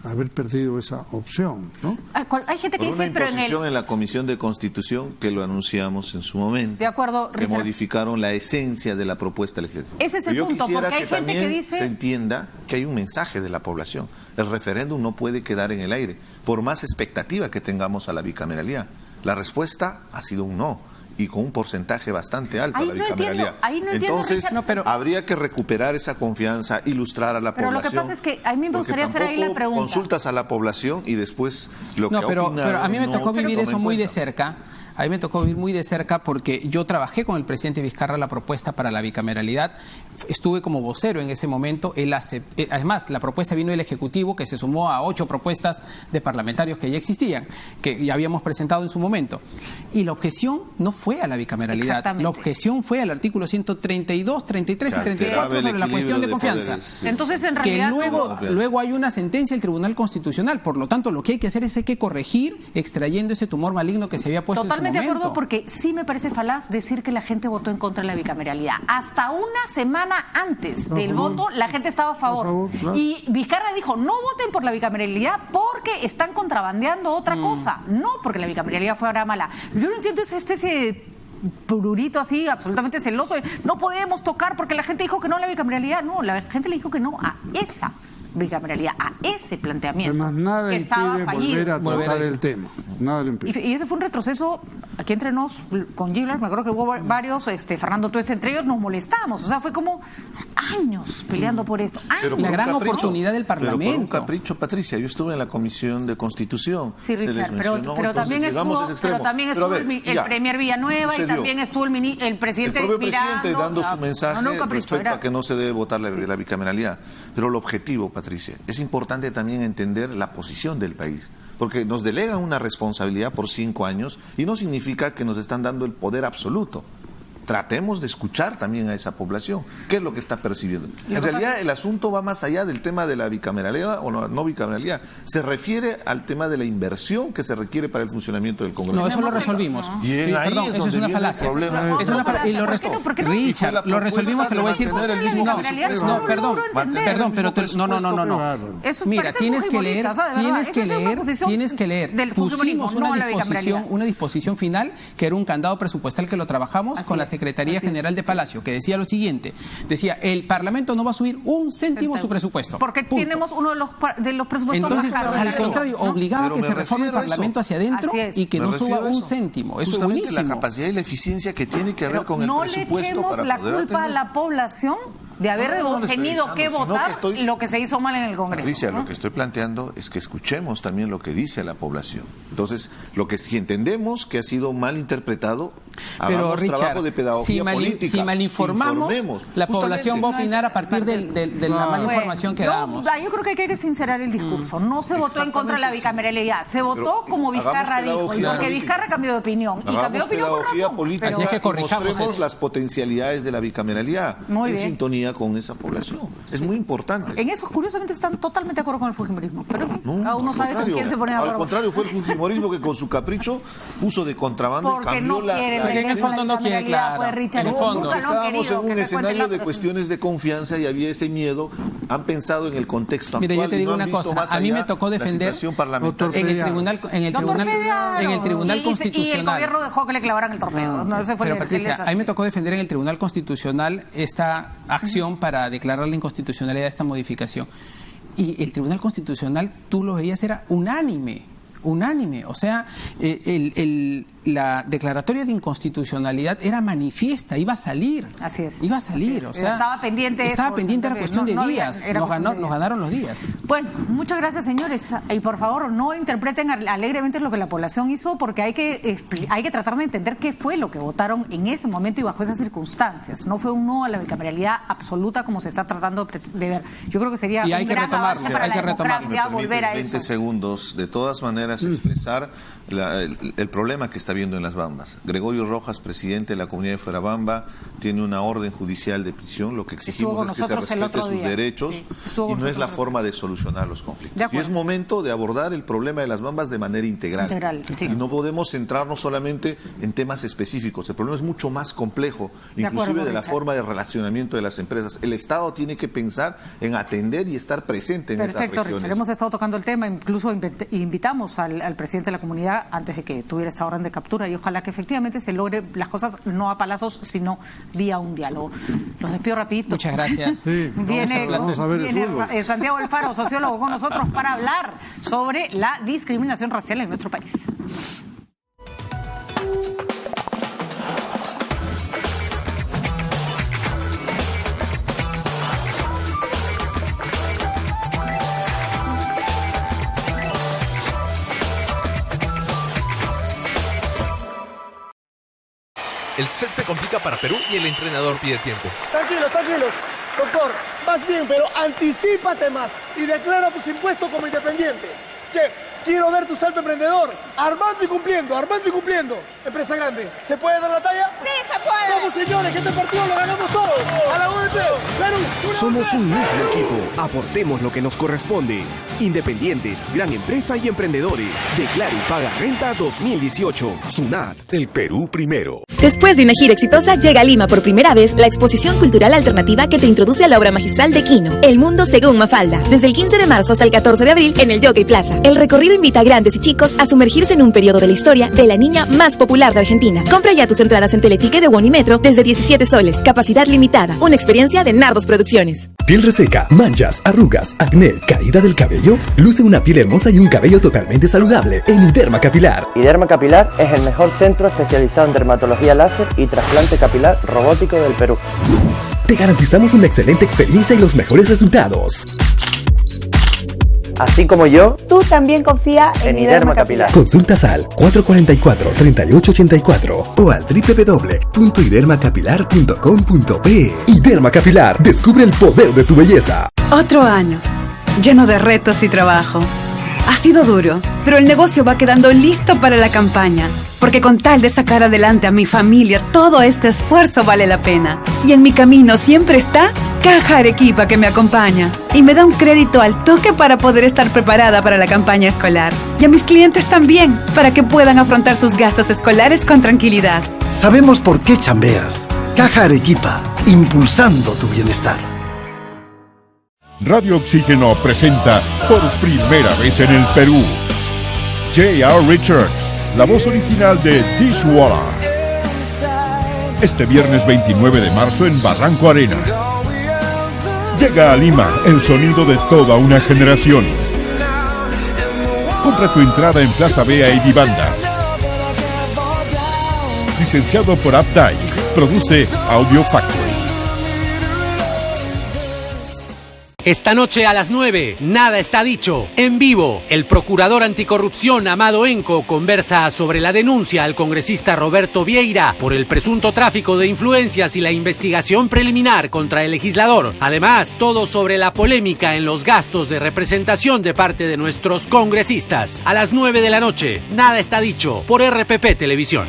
Haber perdido esa opción, ¿no? Hay gente que por dice, una pero imposición en la Comisión de Constitución, que lo anunciamos en su momento. De acuerdo, Richard. Que modificaron la esencia de la propuesta legislativa. Ese es el punto, porque hay gente que dice... se entienda que hay un mensaje de la población. El referéndum no puede quedar en el aire, por más expectativa que tengamos a la bicameralidad. La respuesta ha sido un no, y con un porcentaje bastante alto a la bicameralidad. Entonces, habría que recuperar esa confianza, ilustrar a la población. Pero lo que pasa es que a mí me gustaría hacer ahí la pregunta. Consultas a la población y después lo que pero a mí me tocó vivir eso muy de cerca. A mí me tocó vivir muy de cerca porque yo trabajé con el presidente Vizcarra la propuesta para la bicameralidad. Estuve como vocero en ese momento. Además, la propuesta vino del Ejecutivo, que se sumó a 8 propuestas de parlamentarios que ya existían, que ya habíamos presentado en su momento. Y la objeción no fue a la bicameralidad. La objeción fue al artículo 132, 33 y 34 sobre la cuestión de confianza. Entonces, en realidad... Que luego hay una sentencia del Tribunal Constitucional. Por lo tanto, lo que hay que hacer es corregir extrayendo ese tumor maligno que se había puesto en su momento. De acuerdo, porque sí me parece falaz decir que la gente votó en contra de la bicameralidad. Hasta una semana antes del voto, la gente estaba a favor. Claro. Y Vizcarra dijo, no voten por la bicameralidad porque están contrabandeando otra cosa. No porque la bicameralidad fuera mala. Yo no entiendo esa especie de prurito así, absolutamente celoso. No podemos tocar porque la gente dijo que no a la bicameralidad. No, la gente le dijo que no a esa bicameralidad, a ese planteamiento. Además, nada que estaba impide volver a tratar el tema. Nada lo impide. Y ese fue un retroceso, aquí entre nos, con Giblas, me acuerdo que hubo varios, Fernando Tuesta, entre ellos, nos molestamos. O sea, fue como años peleando por esto. La gran oportunidad del Parlamento. Pero por un capricho, Patricia, yo estuve en la Comisión de Constitución. Sí, Richard, pero también estuvo el Premier Villanueva y también estuvo el presidente el propio presidente dando su mensaje respecto a que no se debe votar la bicameralidad. Pero el objetivo, Patricia, es importante también entender la posición del país, porque nos delegan una responsabilidad por 5 años y no significa que nos están dando el poder absoluto. Tratemos de escuchar también a esa población, qué es lo que está percibiendo. En realidad el asunto va más allá del tema de la bicameralidad o no bicameralidad, se refiere al tema de la inversión que se requiere para el funcionamiento del Congreso. No, eso lo resolvimos. Y ahí eso es una falacia. Es una falacia. Y Richard, lo resolvimos, te lo voy a decir. Perdón, pero no. Mira, tienes que leer. Pusimos una disposición final que era un candado presupuestal que lo trabajamos con la Secretaría General de Palacio, que decía lo siguiente, decía, el Parlamento no va a subir un céntimo su presupuesto. Porque tenemos uno de los presupuestos más caros. Al contrario, obligaba a que se reforme el Parlamento hacia adentro y que no suba un céntimo. Eso es buenísimo. La capacidad y la eficiencia que tiene que ver con el presupuesto para poder no le echemos la culpa a la población de haber tenido que votar lo que se hizo mal en el Congreso. Patricia, lo que estoy planteando es que escuchemos también lo que dice la población. Entonces, si entendemos que ha sido mal interpretado, hagamos trabajo de pedagogía política. Si malinformamos, la población va a opinar a partir de la mala información que damos. Yo creo que hay que sincerar el discurso. No se votó en contra de la bicameralidad. Se votó como Vizcarra dijo. Porque Vizcarra cambió de opinión. Y cambió de opinión por razón. Política. Así es que mostremos las potencialidades de la bicameralidad en sintonía con esa población. Es muy importante. En eso, curiosamente, están totalmente de acuerdo con el fujimorismo. Pero cada uno sabe con quién se pone de acuerdo. Al contrario, fue el fujimorismo que con su capricho puso de contrabando y cambió Porque en el fondo no quiere, claro. En el fondo estábamos en un escenario de cuestiones de confianza y había ese miedo. Han pensado en el contexto actual. Mira, yo te digo una cosa. A mí me tocó defender en el Tribunal Constitucional. Y el gobierno dejó que le clavaran el torpedo. Pero Patricia, a mí me tocó defender en el Tribunal Constitucional esta acción para declarar la inconstitucionalidad de esta modificación. Y el Tribunal Constitucional, tú lo veías, era unánime. O sea, la declaratoria de inconstitucionalidad era manifiesta, iba a salir. Así es. Iba a salir, o sea, estaba pendiente era cuestión de días, nos ganaron los días. Bueno, muchas gracias, señores, y por favor no interpreten alegremente lo que la población hizo, porque hay que tratar de entender qué fue lo que votaron en ese momento y bajo esas circunstancias. No fue un no a la bicameralidad absoluta como se está tratando de ver. Yo creo que sería un gran avance para la democracia volver a eso. 20 segundos, de todas maneras, expresar el problema que está viendo en Las Bambas. Gregorio Rojas, presidente de la comunidad de Fuerabamba, tiene una orden judicial de prisión. Lo que exigimos es que se respete sus derechos, y no es la forma de solucionar los conflictos. Y es momento de abordar el problema de Las Bambas de manera integral. Sí. Y no podemos centrarnos solamente en temas específicos. El problema es mucho más complejo, inclusive de la forma de relacionamiento de las empresas. El Estado tiene que pensar en atender y estar presente en esas regiones. Perfecto, Richard. Hemos estado tocando el tema, incluso invitamos al presidente de la comunidad antes de que tuviera esta orden de captura, y ojalá que efectivamente se logre las cosas no a palazos, sino vía un diálogo. Los despido rapidito. Muchas gracias. Sí, vamos a ver el Santiago Alfaro, sociólogo, con nosotros para hablar sobre la discriminación racial en nuestro país. El set se complica para Perú y el entrenador pide tiempo. Tranquilos. Doctor, vas bien, pero anticípate más y declara tus impuestos como independiente. Chef, quiero ver tu salto emprendedor. Armando y cumpliendo. Empresa grande. ¿Se puede dar la talla? ¡Sí, se puede! Vamos, señores, que este partido lo ganamos todos. A la UNP, Perú. Somos un mismo equipo. Aportemos lo que nos corresponde. Independientes, gran empresa y emprendedores. Declara y paga renta 2018. SUNAT, el Perú primero. Después de una gira exitosa, llega a Lima por primera vez la exposición cultural alternativa que te introduce a la obra magistral de Quino, El Mundo Según Mafalda, desde el 15 de marzo hasta el 14 de abril en el Jockey Plaza. El recorrido invita a grandes y chicos a sumergirse en un periodo de la historia de la niña más popular de Argentina. Compra ya tus entradas en Teletique de Bonimetro desde 17 soles, capacidad limitada, una experiencia de Nardos Producciones. ¿Piel reseca, manchas, arrugas, acné, caída del cabello? Luce una piel hermosa y un cabello totalmente saludable en Iderma Capilar. Iderma Capilar es el mejor centro especializado en dermatología láser y trasplante capilar robótico del Perú. Te garantizamos una excelente experiencia y los mejores resultados. Así como yo, tú también confía en Iderma Capilar. Consultas al 444-3884 o al www.idermacapilar.com.pe. Iderma Capilar, descubre el poder de tu belleza. Otro año, lleno de retos y trabajo. Ha sido duro, pero el negocio va quedando listo para la campaña. Porque con tal de sacar adelante a mi familia, todo este esfuerzo vale la pena. Y en mi camino siempre está Caja Arequipa, que me acompaña y me da un crédito al toque para poder estar preparada para la campaña escolar. Y a mis clientes también, para que puedan afrontar sus gastos escolares con tranquilidad. Sabemos por qué chambeas. Caja Arequipa, impulsando tu bienestar. Radio Oxígeno presenta por primera vez en el Perú J.R. Richards, la voz original de Dishwater. Este viernes 29 de marzo en Barranco Arena. Llega a Lima el sonido de toda una generación. Compra tu entrada en Plaza Bea y Vivanda. Licenciado por Updike, produce Audio Factory. Esta noche a las 9, Nada está dicho. En vivo, el procurador anticorrupción Amado Enco conversa sobre la denuncia al congresista Roberto Vieira por el presunto tráfico de influencias y la investigación preliminar contra el legislador. Además, todo sobre la polémica en los gastos de representación de parte de nuestros congresistas. A las 9 de la noche, Nada está dicho, por RPP Televisión.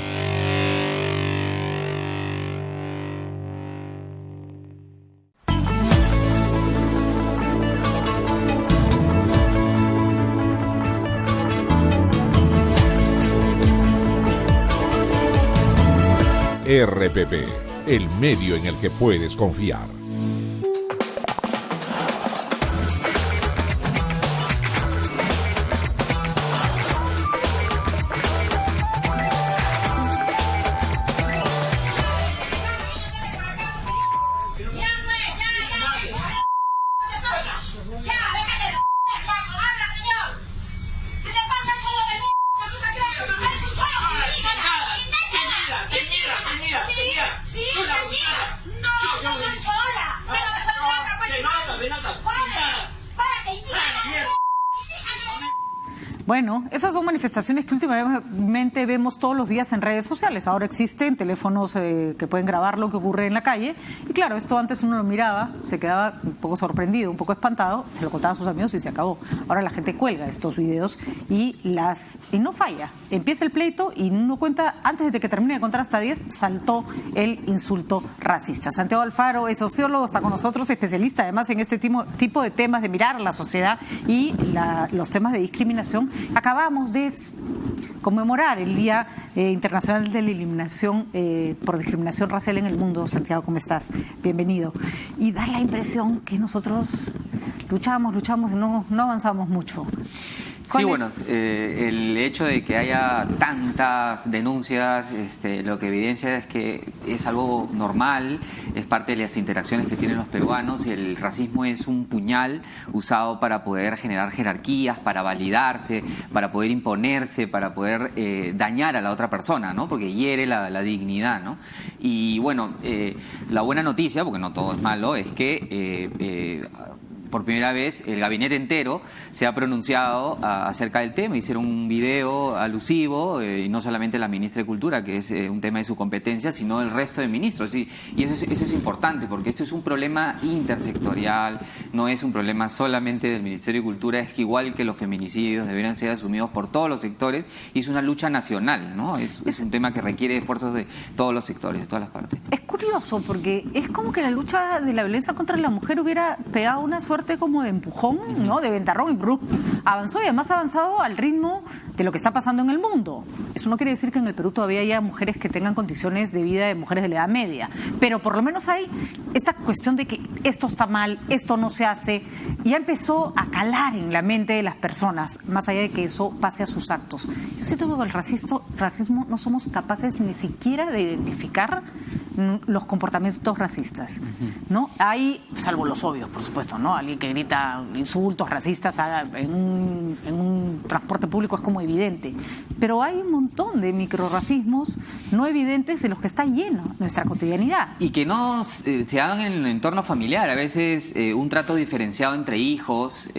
RPP, el medio en el que puedes confiar. Bueno, esas son manifestaciones que últimamente vemos todos los días en redes sociales. Ahora existen teléfonos que pueden grabar lo que ocurre en la calle. Y claro, esto antes uno lo miraba, se quedaba un poco sorprendido, un poco espantado, se lo contaba a sus amigos y se acabó. Ahora la gente cuelga estos videos y no falla. Empieza el pleito y uno cuenta, antes de que termine de contar hasta 10, saltó el insulto racista. Santiago Alfaro es sociólogo, está con nosotros, especialista además en este tipo de temas de mirar la sociedad y los temas de discriminación. Acabamos de conmemorar el Día Internacional de la Eliminación por Discriminación Racial en el Mundo. Santiago, ¿cómo estás? Bienvenido. Y da la impresión que nosotros luchamos y no avanzamos mucho. Sí, bueno, el hecho de que haya tantas denuncias, lo que evidencia es que es algo normal, es parte de las interacciones que tienen los peruanos. El racismo es un puñal usado para poder generar jerarquías, para validarse, para poder imponerse, para poder dañar a la otra persona, ¿no? Porque hiere la dignidad, ¿no? Y bueno, la buena noticia, porque no todo es malo, es que por primera vez el gabinete entero se ha pronunciado acerca del tema. Hicieron un video alusivo, y no solamente la ministra de Cultura, que es un tema de su competencia, sino el resto de ministros. Y eso es importante, porque esto es un problema intersectorial, no es un problema solamente del Ministerio de Cultura, es que igual que los feminicidios deberían ser asumidos por todos los sectores, y es una lucha nacional, ¿no? Es un tema que requiere esfuerzos de todos los sectores, de todas las partes. Es curioso, porque es como que la lucha de la violencia contra la mujer hubiera pegado una suerte como de empujón, ¿no? De ventarrón, y avanzó, y además ha avanzado al ritmo de lo que está pasando en el mundo. Eso no quiere decir que en el Perú todavía haya mujeres que tengan condiciones de vida de mujeres de la edad media, pero por lo menos hay esta cuestión de que esto está mal, esto no se hace, y ya empezó a calar en la mente de las personas, más allá de que eso pase a sus actos. Yo siento que con el racismo no somos capaces ni siquiera de identificar los comportamientos racistas, ¿no? Hay, salvo los obvios, por supuesto, ¿no? Alguien que grita insultos racistas en un transporte público es como evidente, pero hay un montón de microrracismos no evidentes de los que está lleno nuestra cotidianidad. Y que no se hagan en el entorno familiar. A veces un trato diferenciado entre hijos,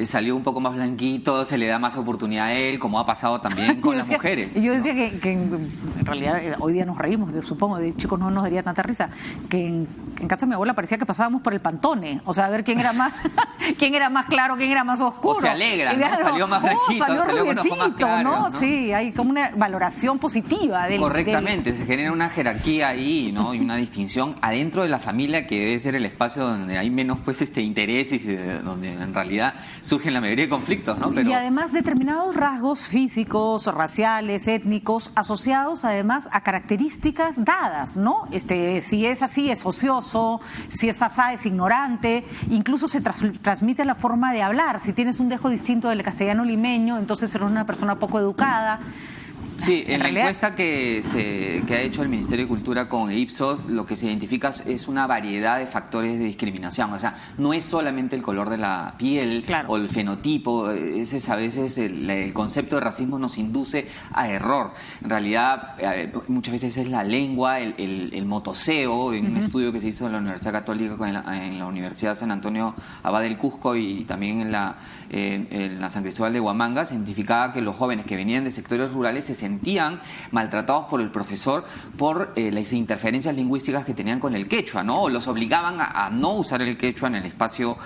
salió un poco más blanquito, se le da más oportunidad a él, como ha pasado también con las mujeres. Yo decía que en realidad hoy día nos reímos, supongo, de chicos no nos daría tanta risa, que en casa de mi abuela parecía que pasábamos por el Pantone, o sea, a ver quién era más claro, quién era más oscuro. O se alegra, ¿no? Salió más blanquito, salió más claro, ¿no? Sí, hay como una valoración positiva del... Correctamente, se genera una jerarquía ahí, ¿no? Y una distinción adentro de la familia, que debe ser el espacio donde hay menos intereses y donde en realidad surgen la mayoría de conflictos, ¿no? Y además determinados rasgos físicos, raciales, étnicos, asociados además a características dadas, ¿no? Si es así, es ocioso, si es asá, es ignorante, incluso se transmite la forma de hablar. Si tienes un dejo distinto del castellano limeño, entonces eres una persona poco educada. Sí, en la encuesta que ha hecho el Ministerio de Cultura con Ipsos, lo que se identifica es una variedad de factores de discriminación. O sea, no es solamente el color de la piel, claro, o el fenotipo. A veces el concepto de racismo nos induce a error. En realidad, muchas veces es la lengua, el motoseo, en un estudio que se hizo en la Universidad Católica, en la Universidad San Antonio Abad del Cusco y también en la San Cristóbal de Huamanga, se identificaba que los jóvenes que venían de sectores rurales se sentían maltratados por el profesor por las interferencias lingüísticas que tenían con el quechua, ¿no? O los obligaban a no usar el quechua en el espacio,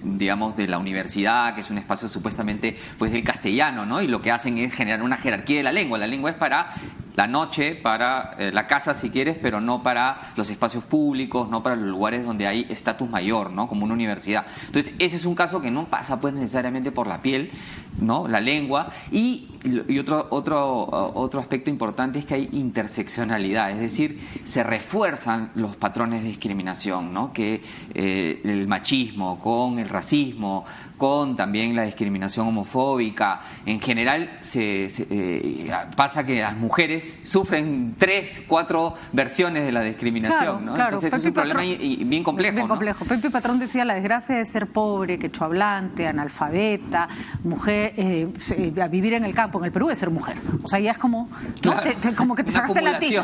digamos, de la universidad, que es un espacio supuestamente pues del castellano, ¿no? Y lo que hacen es generar una jerarquía de la lengua. La lengua es para la noche, para la casa si quieres, pero no para los espacios públicos, no para los lugares donde hay estatus mayor, ¿no? Como una universidad. Entonces, ese es un caso que no pasa pues necesariamente por la piel, ¿no? La lengua. Y otro aspecto importante es que hay interseccionalidad, es decir, se refuerzan los patrones de discriminación, ¿no? Que el machismo con el racismo, con también la discriminación homofóbica, en general pasa que las mujeres sufren 3, 4 versiones de la discriminación, claro, ¿no? Claro. Entonces es un problema bien complejo. Bien complejo. ¿No? Pepe Patrón decía la desgracia de ser pobre, quechohablante, analfabeta, mujer que vivir en el campo, en el Perú, es ser mujer. O sea, ya es como, ¿no? Como que te sacaste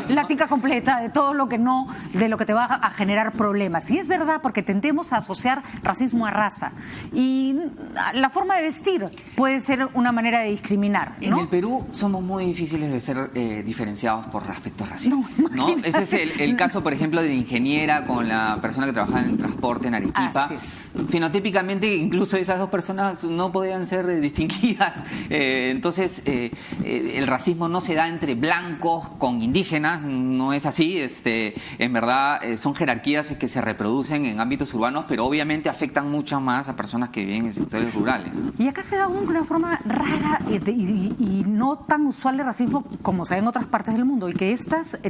la tica completa de todo lo que no, de lo que te va a generar problemas. Y es verdad, porque tendemos a asociar racismo a raza. Y la forma de vestir puede ser una manera de discriminar, ¿no? En el Perú somos muy difíciles de ser diferenciados por aspectos raciales, ¿no? Ese es el caso, por ejemplo, de la ingeniera con la persona que trabajaba en el transporte en Arequipa. Fenotípicamente, incluso esas dos personas no podían ser distinguidas. Entonces, el racismo no se da entre blancos con indígenas, no es así. En verdad, son jerarquías que se reproducen en ámbitos urbanos, pero obviamente afectan mucho más a personas que viven en sectores rurales, ¿no? Y acá se da una forma rara y no tan usual de racismo como se ve en otras partes del mundo, y que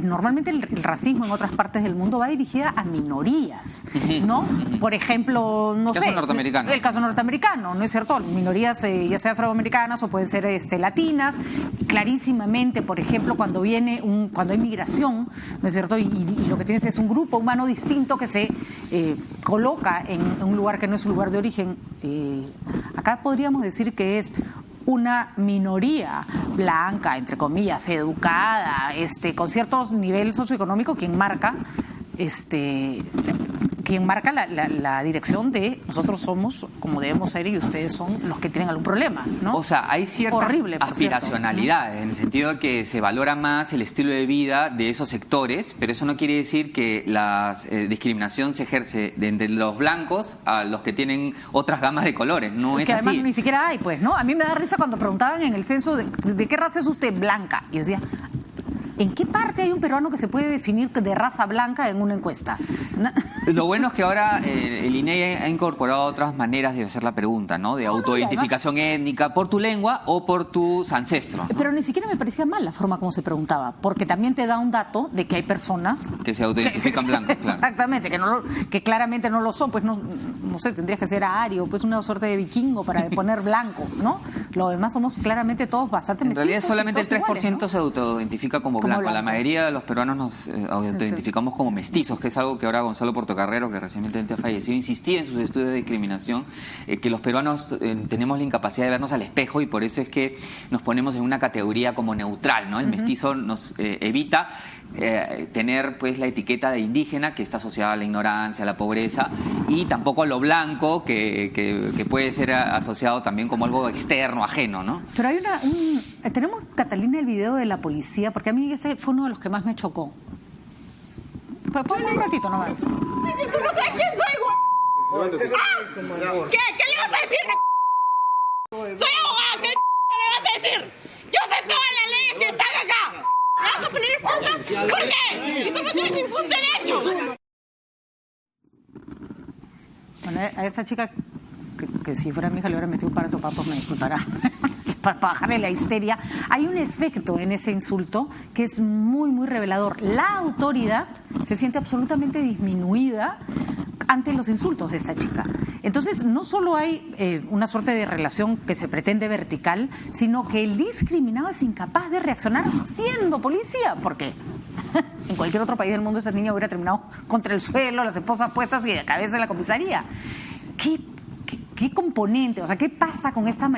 normalmente el racismo en otras partes del mundo va dirigida a minorías, ¿no? Por ejemplo, no sé, el caso norteamericano, ¿no es cierto? Minorías ya sea afroamericanas o pueden ser latinas, clarísimamente, por ejemplo, cuando hay migración, ¿no es cierto? Y lo que tienes es un grupo humano distinto que se coloca en un lugar que no es su lugar de origen. Acá podríamos decir que es una minoría blanca, entre comillas, educada, con cierto nivel socioeconómico, quien marca la dirección de nosotros somos como debemos ser y ustedes son los que tienen algún problema, ¿no? O sea, hay ciertas aspiracionalidades, en el sentido de que se valora más el estilo de vida de esos sectores, pero eso no quiere decir que la discriminación se ejerce de entre los blancos a los que tienen otras gamas de colores, no es así. Que además ni siquiera hay, pues, ¿no? A mí me da risa cuando preguntaban en el censo de qué raza es usted, blanca, y yo decía, ¿en qué parte hay un peruano que se puede definir de raza blanca en una encuesta? Lo bueno es que ahora el INEGI ha incorporado otras maneras de hacer la pregunta, ¿no? De autoidentificación étnica por tu lengua o por tus ancestros, ¿no? Pero ni siquiera me parecía mal la forma como se preguntaba, porque también te da un dato de que hay personas que se autoidentifican blancos, claro. Exactamente, que claramente no lo son, pues no sé, tendrías que ser ario, pues una suerte de vikingo para poner blanco, ¿no? Lo demás somos claramente todos bastante mestizos. En realidad solamente el 3% iguales, ¿no? se autoidentifica como blanco. La mayoría de los peruanos nos autoidentificamos como mestizos, que es algo que ahora Gonzalo Portocarrero, que recientemente ha fallecido, insistía en sus estudios de discriminación, que los peruanos tenemos la incapacidad de vernos al espejo y por eso es que nos ponemos en una categoría como neutral, ¿no? El mestizo nos evita tener pues la etiqueta de indígena, que está asociada a la ignorancia, a la pobreza, y tampoco a lo blanco, que puede ser asociado también como algo externo, ajeno, ¿no? Pero hay tenemos, Catalina, el video de la policía, porque a mí ese fue uno de los que más me chocó. Pues ponme un ratito nomás. ¿Tú no sabes quién soy, güey? ¿Qué? ¿Qué le vas a decir? Soy abogada, ¿qué le vas a decir? Yo sé todas las leyes que están acá. ¿Me vas a poner excusas? ¿Por qué? Si tú no tienes ningún derecho. Bueno, a esta chica, que si fuera mi hija le hubiera metido un par de sopapos, me disculpará, para bajarle la histeria. Hay un efecto en ese insulto que es muy, muy revelador. La autoridad se siente absolutamente disminuida ante los insultos de esta chica. Entonces, no solo hay una suerte de relación que se pretende vertical, sino que el discriminado es incapaz de reaccionar siendo policía, porque en cualquier otro país del mundo esa niña hubiera terminado contra el suelo, las esposas puestas y de cabeza en la comisaría. ¿Qué componente, o sea, qué pasa con esta